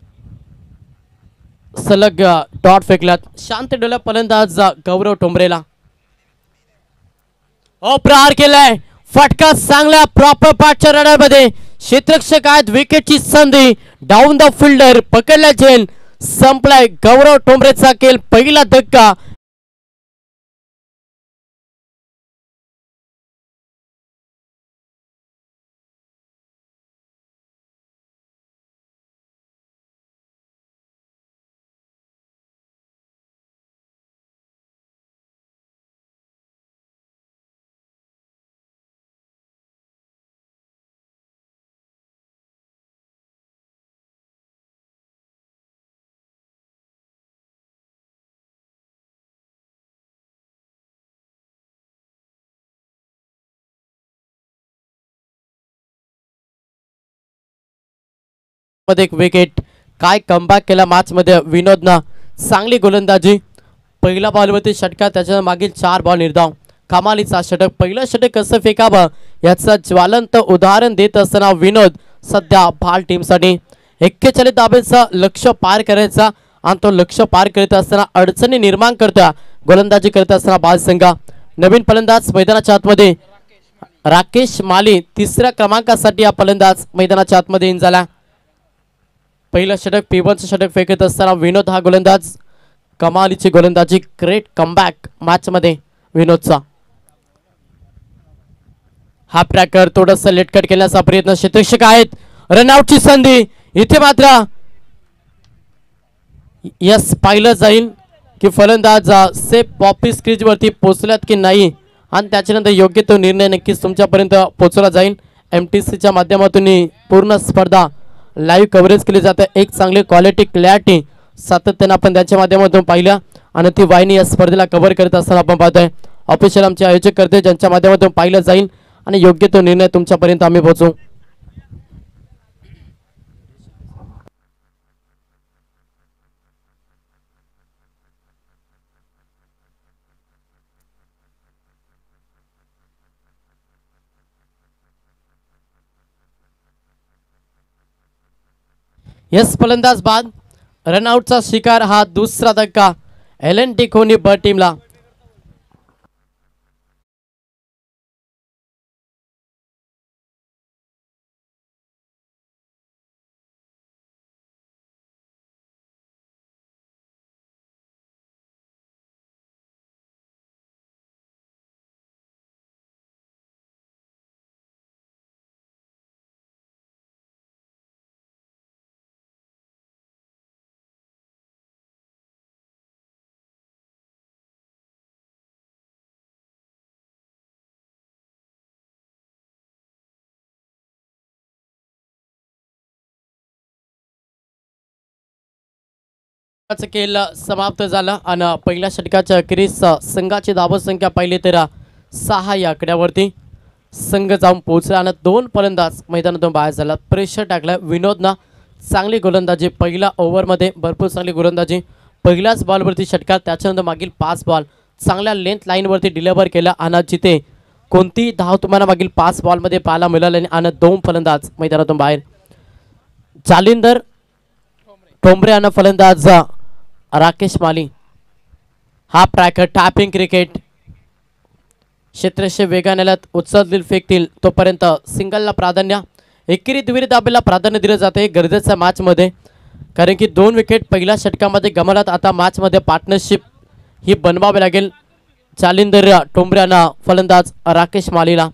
सलग डॉट फेकल्यात. शांत डोळा फलंदाज गौरव ठोंबरेला. प्रहार केलाय. फटका चांगला प्रॉपर पाठच्या रडारमध्ये क्षेत्ररक्षक आहेत. विकेटची संधी. डाऊन द फिल्डर पकडला झेल. संपलाय. गौरव ठोंबरेचा केल पहिला धक्का. एक विकेट. काय कमबॅक केला मॅच मध्ये विनोदनं. चांगली गोलंदाजी. पहिला बॉलवरती षटकार त्याच्या मागील 4 बॉल निर्धाव. कमालीचा षटक. पहिलं षटक कसं फेकावं याचं ज्वलंत उदाहरण देत असताना विनोद सध्या भाल टीमसाठी 41 धावेचं लक्ष्य पार करायचा आणि तो लक्ष्य पार करत असताना अडचणी निर्माण करता गोलंदाजी करत असताना बाल संघ. नवीन फलंदाज मैदानाच्या आतमध्ये राकेश माली. तिसऱ्या क्रमांकासाठी हा फलंदाज मैदानाच्या आतमध्ये इन झाला. पहिलं षटक P1चं षटक फेकत असताना विनोद हा गोलंदाज. कमालीची गोलंदाजी, ग्रेट कमबॅक मॅच मध्ये विनोदचा. हा ट्रॅकर थोडस लेटकट केल्याचा प्रयत्न क्षेत्ररक्षक आहेत. रनआउटची संधी इथे मात्र यस पाहिलं जाईल की फलंदाज सेफ पॉपिस क्रीज वरती पोहोचल्यात की नाही आणि त्याच्यानंतर योग्य तो निर्णय नक्कीच तुमच्यापर्यंत पोहोचला जाईल. MTCच्या माध्यमातून पूर्ण स्पर्धा लाईव्ह कव्हरेज केली जाते. एक चांगली क्वालिटी क्लॅरिटी सातत्याने आपण त्याच्या माध्यमातून पाहिल्या आणि ती वाहिनी या स्पर्धेला कव्हर करत असताना आपण पाहतोय. ऑफिशियल आमचे आयोजक करते ज्यांच्या माध्यमातून पाहिलं जाईल आणि योग्य तो निर्णय तुमच्यापर्यंत आम्ही पोहोचू. यस फलंदाज बाद. रनआउटचा शिकार हा दुसरा धक्का LNT खोनी ब टीमला. खेळ समाप्त झाला आणि पहिल्या षटकाच्या अखेरीस संघाची धावसंख्या पाहिली तर 6 या आकड्यावरती संघ जाऊन पोहोचला आणि 2 फलंदाज मैदानातून बाहेर झाला. प्रेशर टाकला विनोदनं. चांगली गोलंदाजी पहिल्या ओव्हरमध्ये, भरपूर चांगली गोलंदाजी. पहिल्याच बॉलवरती षटकार, त्याच्यानंतर मागील 5 बॉल चांगल्या लेंथ लाईनवरती डिलिव्हर केला आणि जिथे कोणती धाव तुम्हाला मागील 5 बॉलमध्ये पाहायला मिळाली आणि 2 फलंदाज मैदानातून बाहेर. जालिंदर ठोंबरे आणि फलंदाज राकेश माली. हा ट्रॅकर टॅपिंग क्रिकेट क्षेत्रक्षक वेगाने उचलतील फेकतील तोपर्यंत सिंगलला प्राधान्य, एकेरी दुहेरी दाबेला प्राधान्य दिले जाते गरजेच्या मॅचमध्ये, कारण की 2 विकेट पहिल्या षटकामध्ये गमावल्यात. आता मॅचमध्ये पार्टनरशिप ही बनवावी लागेल जालिंदर ठोंबरे आणि फलंदाज राकेश मालीला.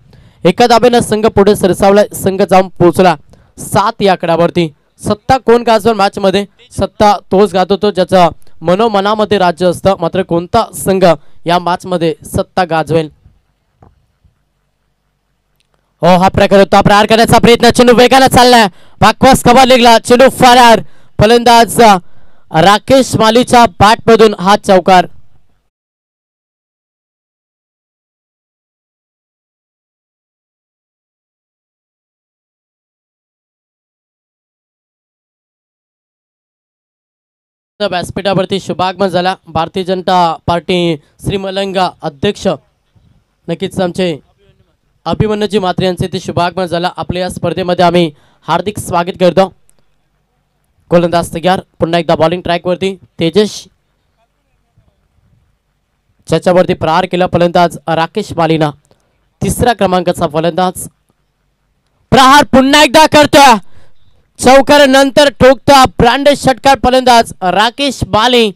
एका दाबेनं संघ पुढे सरसावला. संघ जाऊन पोहोचला 7 या आकड्यावरती. सत्ता कोण गाजवेल मॅच मध्ये? सत्ता तोच गाजवतो ज्याचं मनोमनामध्ये राज्य असतं. मात्र कोणता संघ या मॅच मध्ये सत्ता गाजवेल? हो, हा प्रकार होता. प्रहार करण्याचा प्रयत्न, चेंडू वेगाने चाललाय, बाकवास कव्हर निघाला, चेंडू फरार. फलंदाज राकेश मालीच्या बॅट मधून हा चौकार. व्यासपीठावरती शुभागमन झाला. भारतीय जनता पार्टी श्रीमलंगा अध्यक्ष नक्कीच आमचे अभिमन्यूजी म्हात्रे यांचे ते शुभागमन झाला. आपल्या या स्पर्धेमध्ये आम्ही हार्दिक स्वागत करतो. गोलंदाज तयार. पुन्हा एकदा बॉलिंग ट्रॅकवरती तेजस, ज्याच्यावरती प्रहार केला फलंदाज राकेश मालीना. 3रा क्रमांकाचा फलंदाज प्रहार पुन्हा एकदा करतोय. चौकार नंतर ठोकता ब्रँड षटकार फलंदाज राकेश माली.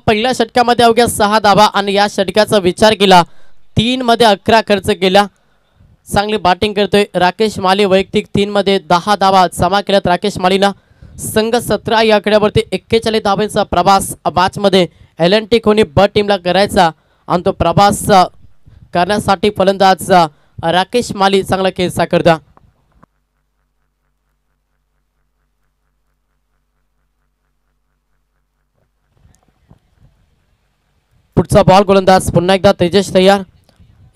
पहिल्या षटकामध्ये अवघ्या 6 धावा आणि या षटकाचा विचार केला 3 मध्ये 11 खर्च केला. चांगली बॅटिंग करतोय राकेश माली. वैयक्तिक 3 मध्ये 10 धावा जमा केल्यात राकेश मालीना. संघ 17 या आकड्यावरती 41 धावांचा प्रवास मॅच मध्ये LNT खोनी ब टीमला करायचा आणि तो प्रवास करण्यासाठी फलंदाज राकेश माली चांगला खेळ साकारता. पुढचा बॉल गोलंदाज पुन्हा एकदा तेजस तयार.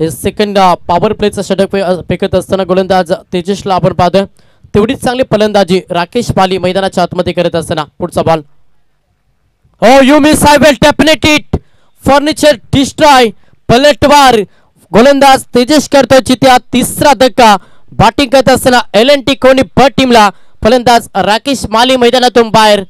हे सेकंड पॉवर प्लेचा षटक फेकत असताना गोलंदाज तेजसला आपण पाहतोय. तेवढीच चांगली फलंदाजी राकेश माली मैदानाच्या आतमध्ये करत असताना. पुढचा बॉल, हो you miss, I will definite it, furniture destroy, पलटवार. गोलंदाज तेजस करतोय जिथे 3रा धक्का बॅटिंग करत असताना LNT कोणी ब टीमला फलंदाज राकेश माली मैदानातून बाहेर.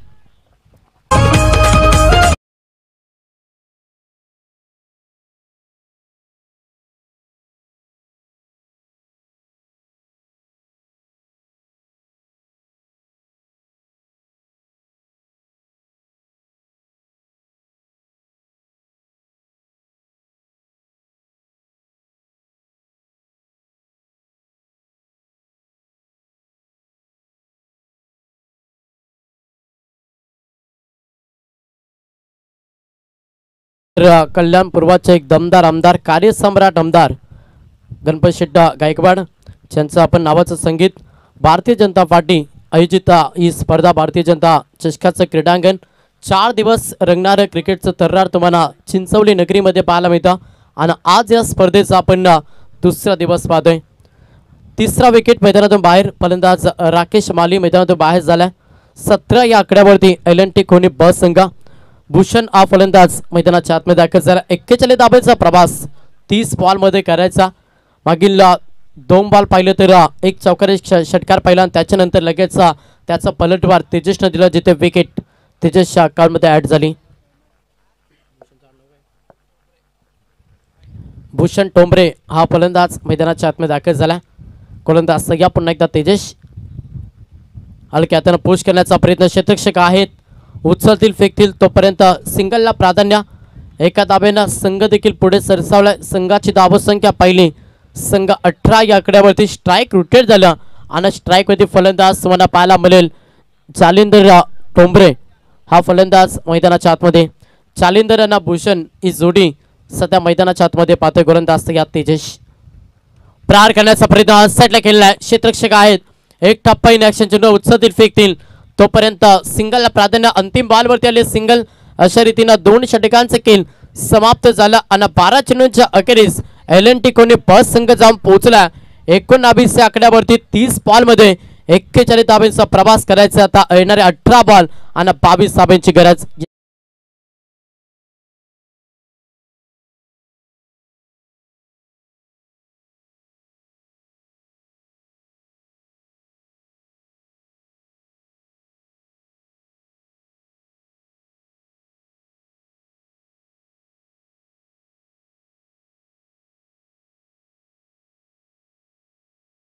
कल्याण पूर्वाचे एक दमदार आमदार कार्यसम्राट आमदार गणपत शेट्टा गायकवाड यांचं आपण नावाचं संगीत. भारतीय जनता पार्टी आयोजित ही स्पर्धा भारतीय जनता चषकाचं क्रीडांगण 4 दिवस रंगणारं क्रिकेटचं तर्रार तुम्हाला चिंचवली नगरीमध्ये पाहायला मिळतं. आणि आज या स्पर्धेचा आपण दुसरा दिवस पाहतोय. तिसरा विकेट मैदानातून बाहेर फलंदाज राकेश माली मैदानातून बाहेर झाला. 17 या आकड्यावरती LNT कोणी ब संघ. भूषण हा फलंदाज मैदानाच्या आतमध्ये दाखल झाला. 41 धाब्याचा प्रवास 30 बॉलमध्ये करायचा. मागील 2 बॉल पाहिलं तर एक चौकारी षटकार पाहिला आणि त्याच्यानंतर लगेच त्याचा पलटवार तेजसनं दिला, जिथे विकेट तेजसच्या अकाउंटमध्ये ॲड झाली. भूषण टोंबरे हा फलंदाज मैदानाच्या आतमध्ये दाखल झाला. गोलंदाज सगळ्या पुन्हा एकदा तेजस हलक्या हाताने पुश करण्याचा प्रयत्न क्षेत्ररक्षक आहेत. उचलतील फेकतील तोपर्यंत सिंगलला प्राधान्य. एका धाब्यानं संघ देखील पुढे सरसावला. संघाची धावसंख्या पाहिली. संघ 18 या आकड्यावरती स्ट्राईक रोटेट झाला आणि स्ट्राईकवरती फलंदाज तुम्हाला पाहायला मिळेल जालिंदर टोंबरे हा फलंदाज मैदानाच्या आतमध्ये. जालिंदर आणि भूषण ही जोडी सध्या मैदानाच्या आतमध्ये पाहतोय. गोलंदाज या तेजस प्रहार करण्याचा प्रयत्न साईडला केलेला आहे. क्षेत्ररक्षक आहेत. एक टप्पा इन ॲक्शन चेंडू उचलतील फेकतील तोपर्यंत सिंगलला प्राधान्य. अंतिम बॉलवरती आले सिंगल. अशा रीतीनं 2 षटकांचं खेळ समाप्त झाला आणि 12 चेंडूंच्या अखेरीस LNT कोणी ब संघ जाऊन पोहोचला. 19 या आकड्यावरती 30 बॉलमध्ये 41 धाब्यांचा प्रवास करायचा. आता येणारे 18 बॉल आणि 22 धाब्यांची गरज.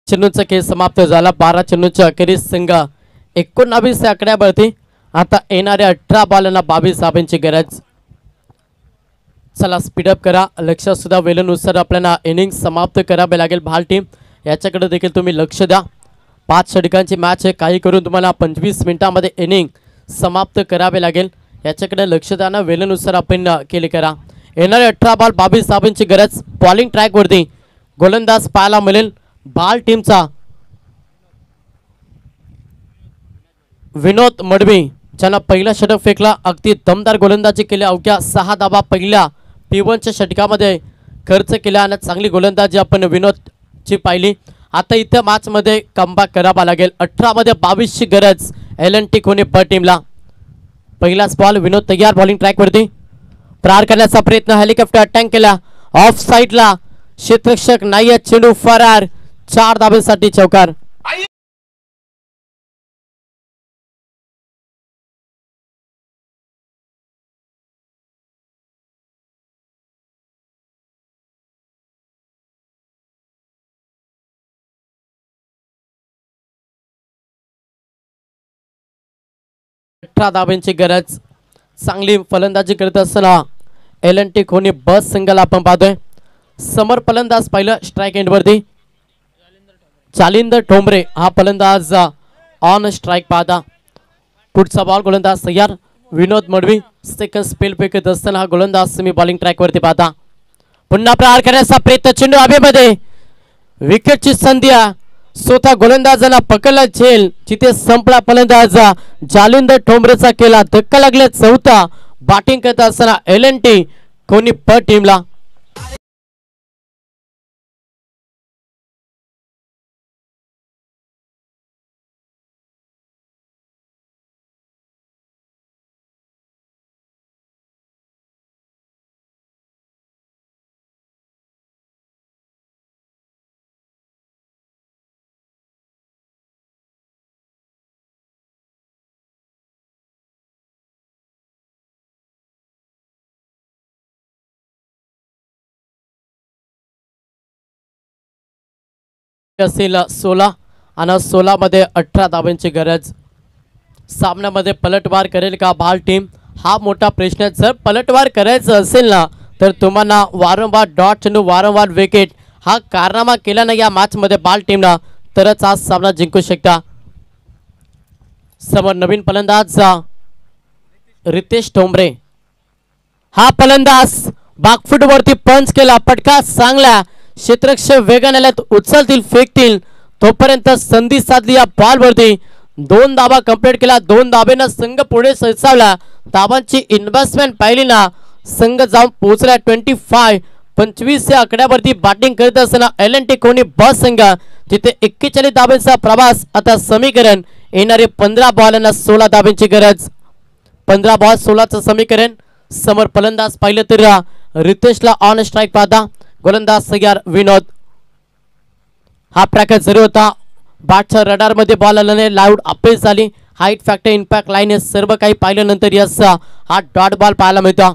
चेंडूंचा खेळ समाप्त झाला. 12 चेंडूंच्या अखेरीस संघ 19 या आकड्यावरती. आता येणारे 18 बॉल आणि 22 धाब्यांची गरज. चला स्पीडअप करा. लक्ष सुद्धा वेळेनुसार आपल्याला इनिंग समाप्त करावे लागेल. भाल टीम याच्याकडे देखील तुम्ही लक्ष द्या. 5 षटकांची मॅच आहे. काही करून तुम्हाला 25 मिनिटांमध्ये इनिंग समाप्त करावे लागेल. याच्याकडे लक्ष द्या. वेळेनुसार आपण केले करा. येणारे 18 बॉल 22 धाब्यांची गरज. बॉलिंग ट्रॅकवरती गोलंदाज पाहायला मिळेल बाल टीमचा विनोद मडवी ज्यानं पहिला षटक फेकला. अगदी दमदार गोलंदाजी केली. अवघ्या 6 धाबा पहिल्या P1च्या षटकामध्ये खर्च केला आणि चांगली गोलंदाजी आपण विनोदची पाहिली. आता इथं मॅचमध्ये कमबॅक करावा लागेल. 18 मध्ये 22ची गरज LNT कोणी ब टीमला. पहिलाच बॉल विनोद तयार. बॉलिंग ट्रॅकवरती प्रहार करण्याचा प्रयत्न. हेलिकॉप्टर अटॅक केला ऑफ साईडला. क्षेत्ररक्षक नाही. चेंडू फरार. 4 धाब्यांसाठी चौकार. धाब्यांची गरज. चांगली फलंदाजी करत असताना LNT कोणी बस संघाला आपण पाहतोय. समर फलंदाज पहिलं स्ट्राईक एंडवरती. जालिंदर टोंबरे हा फलंदाज ऑन स्ट्राईक पाहता. पुढचा बॉल गोलंदाज तयार. विनोद मडवी सेकंड स्पेल फेकत असताना हा गोलंदाज तुम्ही बॉलिंग ट्रॅकवरती पाहता. पुन्हा प्रहार करण्याचा प्रयत्न. चेंडू हवेमध्ये. विकेटची संधी. स्वतः गोलंदाजाला पकडला झेल. जिथे संपला फलंदाज जालिंदर टोंबरेचा केला धक्का लागला. चौथा बॅटिंग करत असताना LNT कोणी ब टीमला. असेल 16 आणि 16 मध्ये 18 धावांची गरज. सामन्यामध्ये पलटवार करेल का बाल टीम हा मोठा प्रश्न आहे. जर पलटवार करायचं असेल ना तर तुम्हाला वारंवार डॉट चेंडू वारंवार विकेट हा कारनामा केला ना या मॅच मध्ये बाल टीमला तरच आज सामना जिंकू शकता. समोर नवीन फलंदाज रितेश ठोंबरे. हा फलंदाज बाकफूट वरती पंच केला. फटका चांगला. क्षेत्ररक्षक वेगाने उचलतील फेकतील तोपर्यंत संधी साधली या बॉल वरती. 2 धावा कंप्लीट केला. 2 धावेनं संघ पुढे सरसावला. धावांची इन्व्हेस्टमेंट पाहिली ना संघ जाऊन पोहोचला 25 या आकड्यावरती बॅटिंग करत असताना LNT कोणी बस संघ जिथे 41 धावांचा प्रवास. आता समीकरण येणारे 15 बॉलांना 16 धावांची गरज. 15 बॉल 16चं समीकरण. समोर फलंदाज पाहिलं तर रितेशला ऑन स्ट्राईक पाहता. गोलंदाज सगळ्यार विनोद. हा प्रकार जरूर होता. बॅटच्या रडार मध्ये बॉल आल्याने लाऊड अपेस झाली. हाईट फॅक्टर इम्पॅक्ट लाईन हे सर्व काही पाहिल्यानंतर यस हा डॉट बॉल पाहायला मिळतो.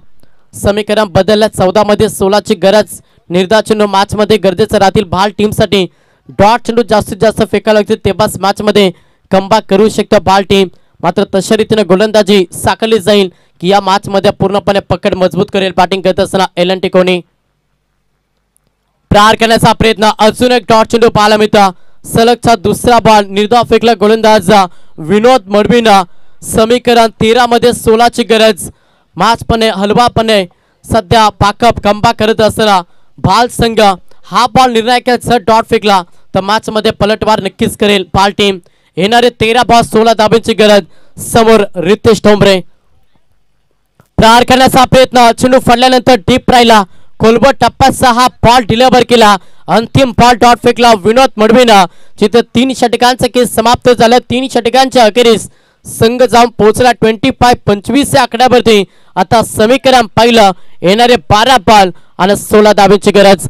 समीकरण बदलल्या. 14 मध्ये 16ची गरज. निर्धार चेंडू मॅच मध्ये गरजेचं राहतील बाल टीम साठी. डॉट चेंडू जास्तीत जास्त फेकायला लागतील तेव्हाच मॅच मध्ये कमबॅक करू शकतो बाल टीम. मात्र तशा रीतीने गोलंदाजी साकारली जाईल की या मॅच मध्ये पूर्णपणे पकड मजबूत करेल बॅटिंग करत असताना LNT कोणी. प्रहार करण्याचा प्रयत्न. अजून एक डॉट चेंडू पाहायला मिळतो. सलगचा दुसरा बॉल निर्धाव फेकला गोलंदाज विनोद मडवीना. समीकरण 13 मध्ये 16ची गरज. मॅचपणे हलवापणे सध्या पाकअप कमबॅक करत असताना बाल संघ हा बॉल निर्णायकाचा डॉट फेकला तर मॅच मध्ये पलटवार नक्कीच करेल बाल टीम. येणारे 13 बॉल 16 धावांची गरज. समोर रितेश ठोंबरे. प्रहार करण्याचा प्रयत्न. चेंडू फडल्यानंतर डीप राहिला. खोलबट टप्प्याचा हा बॉल डिलिव्हर केला. अंतिम बॉल डॉट फेकला विनोद मडवीना. जिथे 3 षटकांचा केस समाप्त झाला. 3 षटकांच्या अखेरीस संघ जाऊन पोहोचला 25 या आकड्यावरती. आता समीकरण पाहिलं येणारे 12 बॉल आणि 16 धावांची गरज.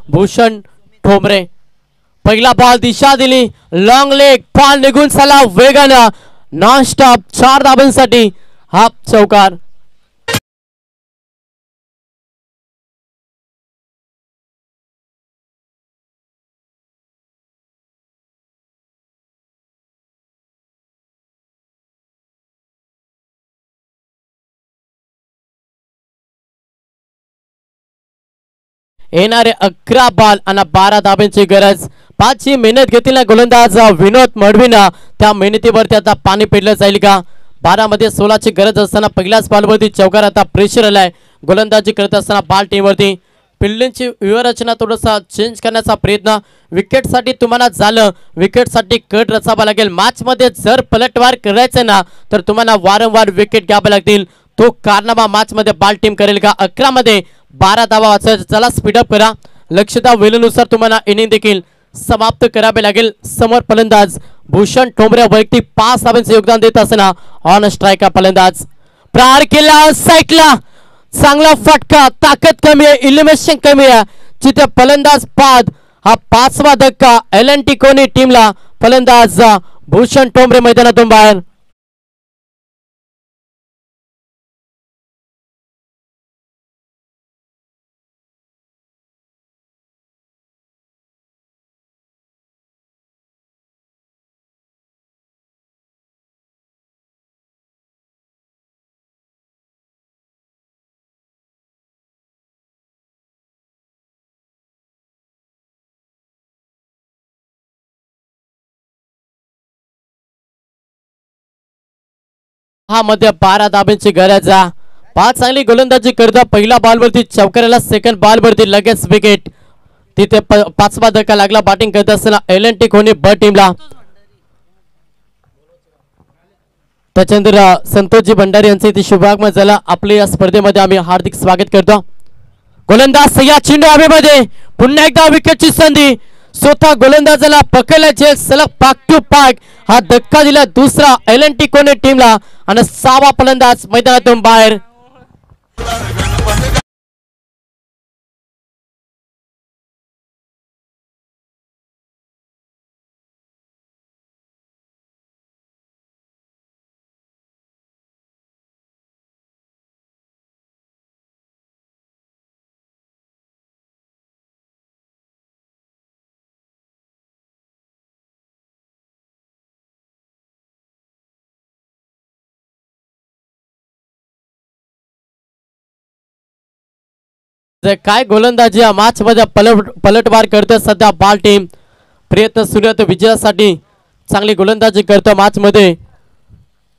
भूषण ठोंबरे. पहिला बॉल दिशा दिली. लॉंग लेग बॉल निघून चला वेगानं. नॉन स्टॉप 4 धावांसाठी हा चौकार. येणारे 11 बॉल आणि 12 धावांची गरज. 5ची मेहनत घेतली ना गोलंदाज विनोद मडवीना त्या मेहनतीवरती आता पाणी पेटलं जाईल का. 12 मध्ये 16ची गरज असताना पहिल्याच बॉलवरती चौकार. आता प्रेशर आलाय गोलंदाजी करत असताना बाल टीम वरती. फिल्डिंगची व्यूहरचना थोडासा चेंज करण्याचा प्रयत्न. विकेटसाठी तुम्हाला झालं. विकेटसाठी कट रचावा लागेल. मॅच मध्ये जर पलटवार करायचं ना तर तुम्हाला वारंवार विकेट घ्यावे लागतील. तो कारनामा मॅच मध्ये बाल टीम करेल का. 11 मध्ये 12 धावा वाचायचं. चला स्पीडअप करा. लक्षदा वेळेनुसार तुम्हाला इनिंग देखील समाप्त करावे लागेल. समोर फलंदाज भूषण ठोंबरे वैयक्तिक 5 धावांचे योगदान देत असताना ऑन स्ट्राईक फलंदाज प्रहार केला साईटला. चांगला फटका, ताकद कमी आहे, इलिमिनेशन कमी आहे. जिथे फलंदाज बाद हा 5वा धक्का एल&टी कोणी टीमला. फलंदाज भूषण ठोंबरे मैदानातून बाहेर. हा मध्ये 12 धाब्यांची गरज. 5 चांगली गोलंदाजी करता पहिला बॉलवरती चौकाराला, सेकंड बॉलवरती लगेच विकेट. तिथे 5वा धक्का लागला बॅटिंग करत असताना एल&टी कोणी ब टीमला. त्याच्यानंतर संतोषजी भंडारी यांचे इथे शुभागमन झाला. आपल्या या स्पर्धेमध्ये आम्ही हार्दिक स्वागत करतो. गोलंदाज या चेंडू हवेमध्ये पुन्हा एकदा विकेटची संधी. स्वतः गोलंदाजाला पकडल्याचे सलग पाक टू पाक हा धक्का दिला दुसरा एल&टी कोणी टीमला आणि 6वा फलंदाज मैदानातून बाहेर. काय गोलंदाजी या मॅच मध्ये पलटवार करते सध्या बाल टीम. प्रयत्न सुरू आहेत विजयासाठी. चांगली गोलंदाजी करतो मॅच मध्ये.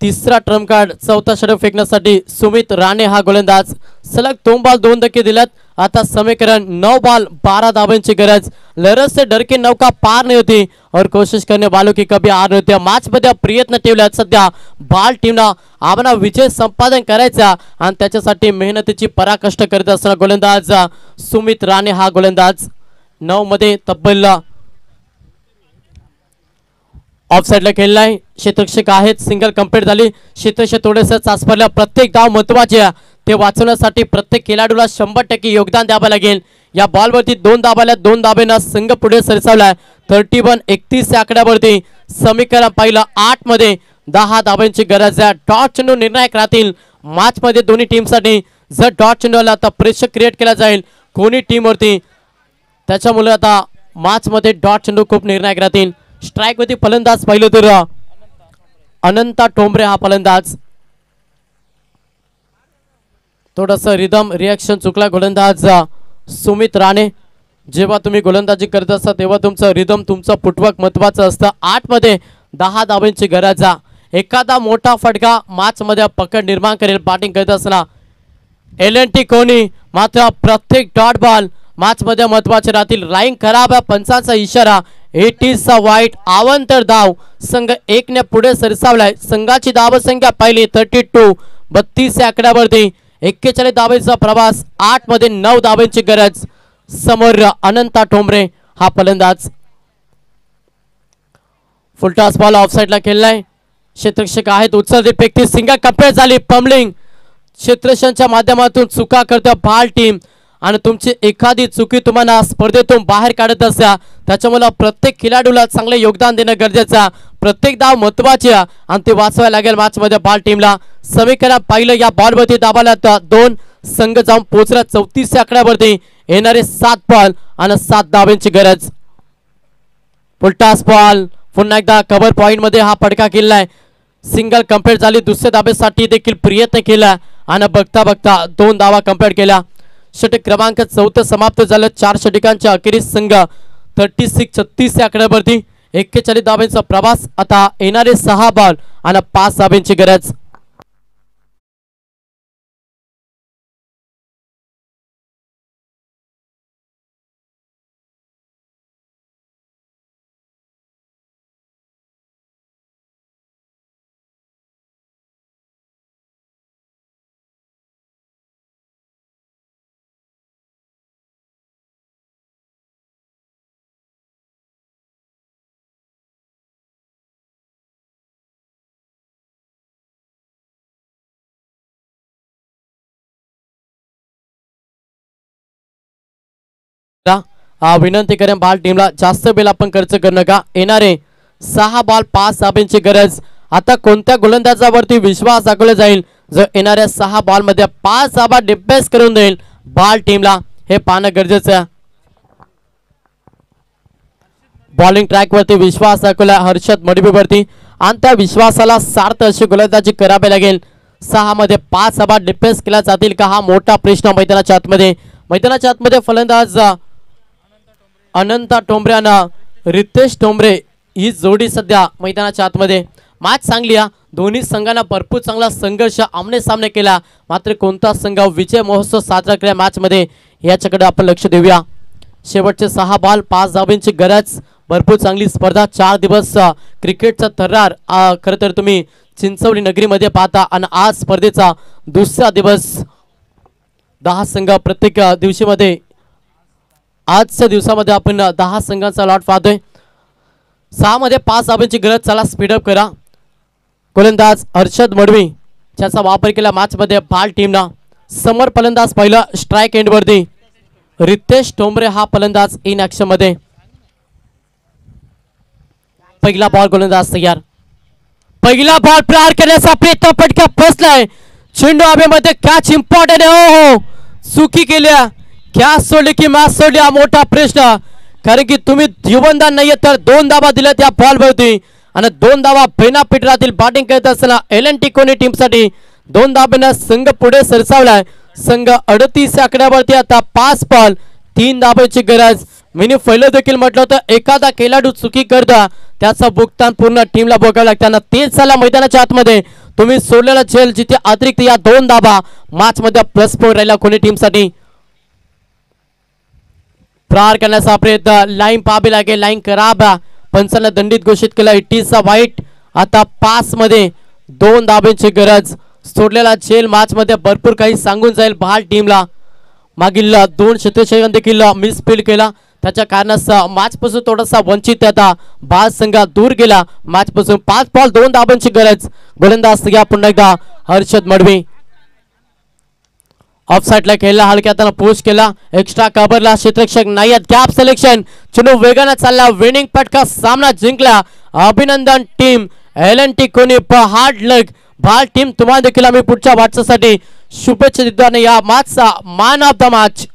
तिसरा ट्रम्प कार्ड, चौथा षटक फेकण्यासाठी सुमित राणे हा गोलंदाज. सलग 2 बॉल 2 धक्के दिलेत. आता समीकरण 9 बॉल 12 धावांची गरज. लहर से डर के नौका पार नहीं होती और कोशिश करने वालों की कभी हार नव्हती. मॅच मध्ये प्रयत्न ठेवल्यात सध्या बाल टीमला. आम्हाला विजय संपादन करायचा आणि त्याच्यासाठी मेहनतीची पराकष्ट करत असणारा गोलंदाज सुमित राणे हा गोलंदाज. 9 मध्ये तब्बल ऑफ साइडला खेळलाय. क्षेत्ररक्षक आहेत, सिंगल कंप्लीट झाली. क्षेत्ररक्षक थोडेसे चाचपरल्या. प्रत्येक धाव महत्वाची आहे. ते वाचवण्यासाठी प्रत्येक खेळाडूला 100% योगदान द्यावं लागेल. या बॉलवरती 2 धाबाला 2 धाबेनं संघ पुढे सरसावलाय. 31-31 या आकड्यावरती समीकरण पाहिलं 8 मध्ये 10 धाबांची गरज आहे. डॉट चेंडू निर्णायक राहतील मॅच मध्ये दोन्ही टीमसाठी. जर डॉट चेंडूला आता प्रेशर क्रिएट केला जाईल कोणी टीमवरती, त्याच्यामुळे आता मॅच मध्ये डॉट चेंडू खूप निर्णायक राहतील. स्ट्राइक वरती फलंदाज पाहिलं तर अनंता ठोंबरे हा फलंदाज. थोडस रिदम रिएक्शन चुकला गोलंदाज सुमित राणे. जेव्हा तुम्ही गोलंदाजी करत असता तेव्हा तुमचं रिदम, तुमचं फुटवर्क महत्वाचं असतं. 8 मध्ये 10 धावांची गरज. एखादा मोठा फटका मॅच मध्ये पकड निर्माण करेल बॅटिंग करत असताना एल&टी कोणी. मात्र प्रत्येक डॉट बॉल मॅच मध्ये महत्वाचे राहतील. राईंग खराब, पंचांचा इशारा. 80 वाईट अवांतर धाव. संघ 1 ने पुढे सरसावलाय. संघाची धावसंख्या पाहिली 32. 32 या आकड्यावरती 41 धावेचा प्रवास. 8 मध्ये 9 धावांची गरज. समोर अनंता ठोंबरे हा फलंदाज. फुलटॉस बॉल ऑफ साइडला खेळलाय. क्षेत्ररक्षक आहेत, उचलती फेकती, सिंगल कंप्लीट झाली. पम्बलिंग क्षेत्ररक्षकांच्या माध्यमातून चुका करते बाल टीम आणि तुमची एखादी चुकी तुम्हाला स्पर्धेतून बाहेर काढत असता. त्याच्यामुळे प्रत्येक खेळाडूला चांगले योगदान देणं गरजेचं. प्रत्येक धाव महत्वाची आणि ते वाचवायला लागेल मॅच मध्ये बाल टीमला. समीकरण पाहिलं या बॉलवरती दाबाला 2 संघ जाऊन पोहोचला 34 आकड्यावरती. येणारे 7 बॉल आणि 7 धावांची गरज. फुलटॉस बॉल पुन्हा एकदा कव्हर पॉइंट मध्ये हा फटका केलाय. सिंगल कंप्लीट झाली. दुसऱ्या धाबेसाठी देखील प्रयत्न केला आणि बघता बघता 2 धावा कंप्लीट केल्या. षटक क्रमांक 4 समाप्त झालं. 4 षटकांच्या अखेरीस संघ 36-36 या आकड्यावरती 41 धावांचा प्रवास. आता येणारे 6 बॉल आणि 5 धावांची गरज. विनंती करेन बाल टीमला जास्त बेल आपण खर्च करू नका. येणारे 6 बॉल 5 धाब्यांची गरज. आता कोणत्या गोलंदाजावरती विश्वास दाखवला जाईल जो येणाऱ्या 6 बॉल मध्ये 5 धाबा डिफेन्स करून देईल बाल टीमला, हे पाहणं गरजेचं आहे. बॉलिंग ट्रॅक वरती विश्वास दाखवला हर्षद मडवीवरती आणि त्या विश्वासाला सार्थ अशी गोलंदाजी करावी लागेल. 6 मध्ये 5 धाबा डिफेन्स केला जातील का, हा मोठा प्रश्न मैदानाच्या आतमध्ये फलंदाज अनंत ठोंबरे आणि रितेश ठोंबरे ही जोडी सध्या मैदानाच्या आतमध्ये. मॅच चांगली आहे, दोन्ही संघांना भरपूर चांगला संघर्ष आमने सामने केला. मात्र कोणता संघ विजय महोत्सव साजरा केला मॅच मध्ये याच्याकडे आपण लक्ष देऊया. शेवटचे 6 बॉल 5 धाब्यांची गरज. भरपूर चांगली स्पर्धा, 4 दिवस क्रिकेटचा थरार खरं तर तुम्ही चिंचवली नगरीमध्ये पाहता आणि आज स्पर्धेचा दुसरा दिवस. 10 संघ प्रत्येक दिवशीमध्ये. आजच्या दिवसामध्ये आपण 10 संघांचा लॉट पाहतोय. 6 मध्ये 5 धाब्यांची गरज. चला स्पीडअप करा. गोलंदाज हर्षद मडवी ज्याचा वापर केला मॅच मध्ये बाल टीमना. समोर फलंदाज पहिला स्ट्राइक एंड वरती. रितेश ठोंबरे हा फलंदाज इन ऍक्शन मध्ये. पहिला बॉल गोलंदाज तयार. पहिला बॉल प्रहार करण्याचा प्रयत्न पटका फसलाय. चेंडू हवेमध्ये कॅच इम्पॉर्टंट आहे. हो चुकी केल्या, कॅच सोडली की मॅच सोडली, हा मोठा प्रश्न. कारण की तुम्ही जीवनदान नाहीये तर 2 धाबा दिल्या त्या बॉल वरती आणि 2 धाबा बेनापीठ राहतील. बॅटिंग करत असताना LNT कोणी टीमसाठी 2 धाब्यानं संघ पुढे सरसावलाय. संघ 38 आकड्यावरती. आता 5 बॉल 3 धाब्याची गरज. मी पहिलं देखील म्हटलं होतं एखादा खेळाडू चुकी करता त्याचं भुगतान पूर्ण टीमला भोगावं लागतं. तेच झालं मैदानाच्या आतमध्ये. तुम्ही सोडलेला झेल जिथे अतिरिक्त या 2 धाबा मॅच मध्ये प्लस पॉईंट राहिला कोणी टीमसाठी. प्रहार करण्याचा प्रयत्न. लाईन पाहावी लागेल, लाईन खराब. पंचांना दंडित घोषित केला. इट इज अ वाईट. आता 5 मध्ये 2 धाब्यांची गरज. सोडलेला झेल मॅच मध्ये भरपूर काही सांगून जाईल बाल टीमला. मागील 2 क्षेत्ररक्षकांनी देखील मिसफील्ड केला, त्याच्या कारणास्तव मॅच पासून थोडासा वंचित आता बाल संघ दूर गेला मॅच पासून. 5 बॉल 2 धाब्यांची गरज. गोलंदाज तयार पुन्हा एकदा हर्षद मडवी. ऑफ साइडला खेळला, हलक्यात पुश केला, एक्स्ट्रा कव्हरला क्षेत्ररक्षक नाही आहेत. Gap selection. चेंडू वेगाने चालला, विनिंग पटका, सामना जिंकला. अभिनंदन टीम LNT कोणी. हार्ड लक बाल टीम. तुम्हाला देखील आम्ही पुढच्या वाटचालीसाठी शुभेच्छा देतो आणि या मॅचचा मॅन ऑफ द मॅच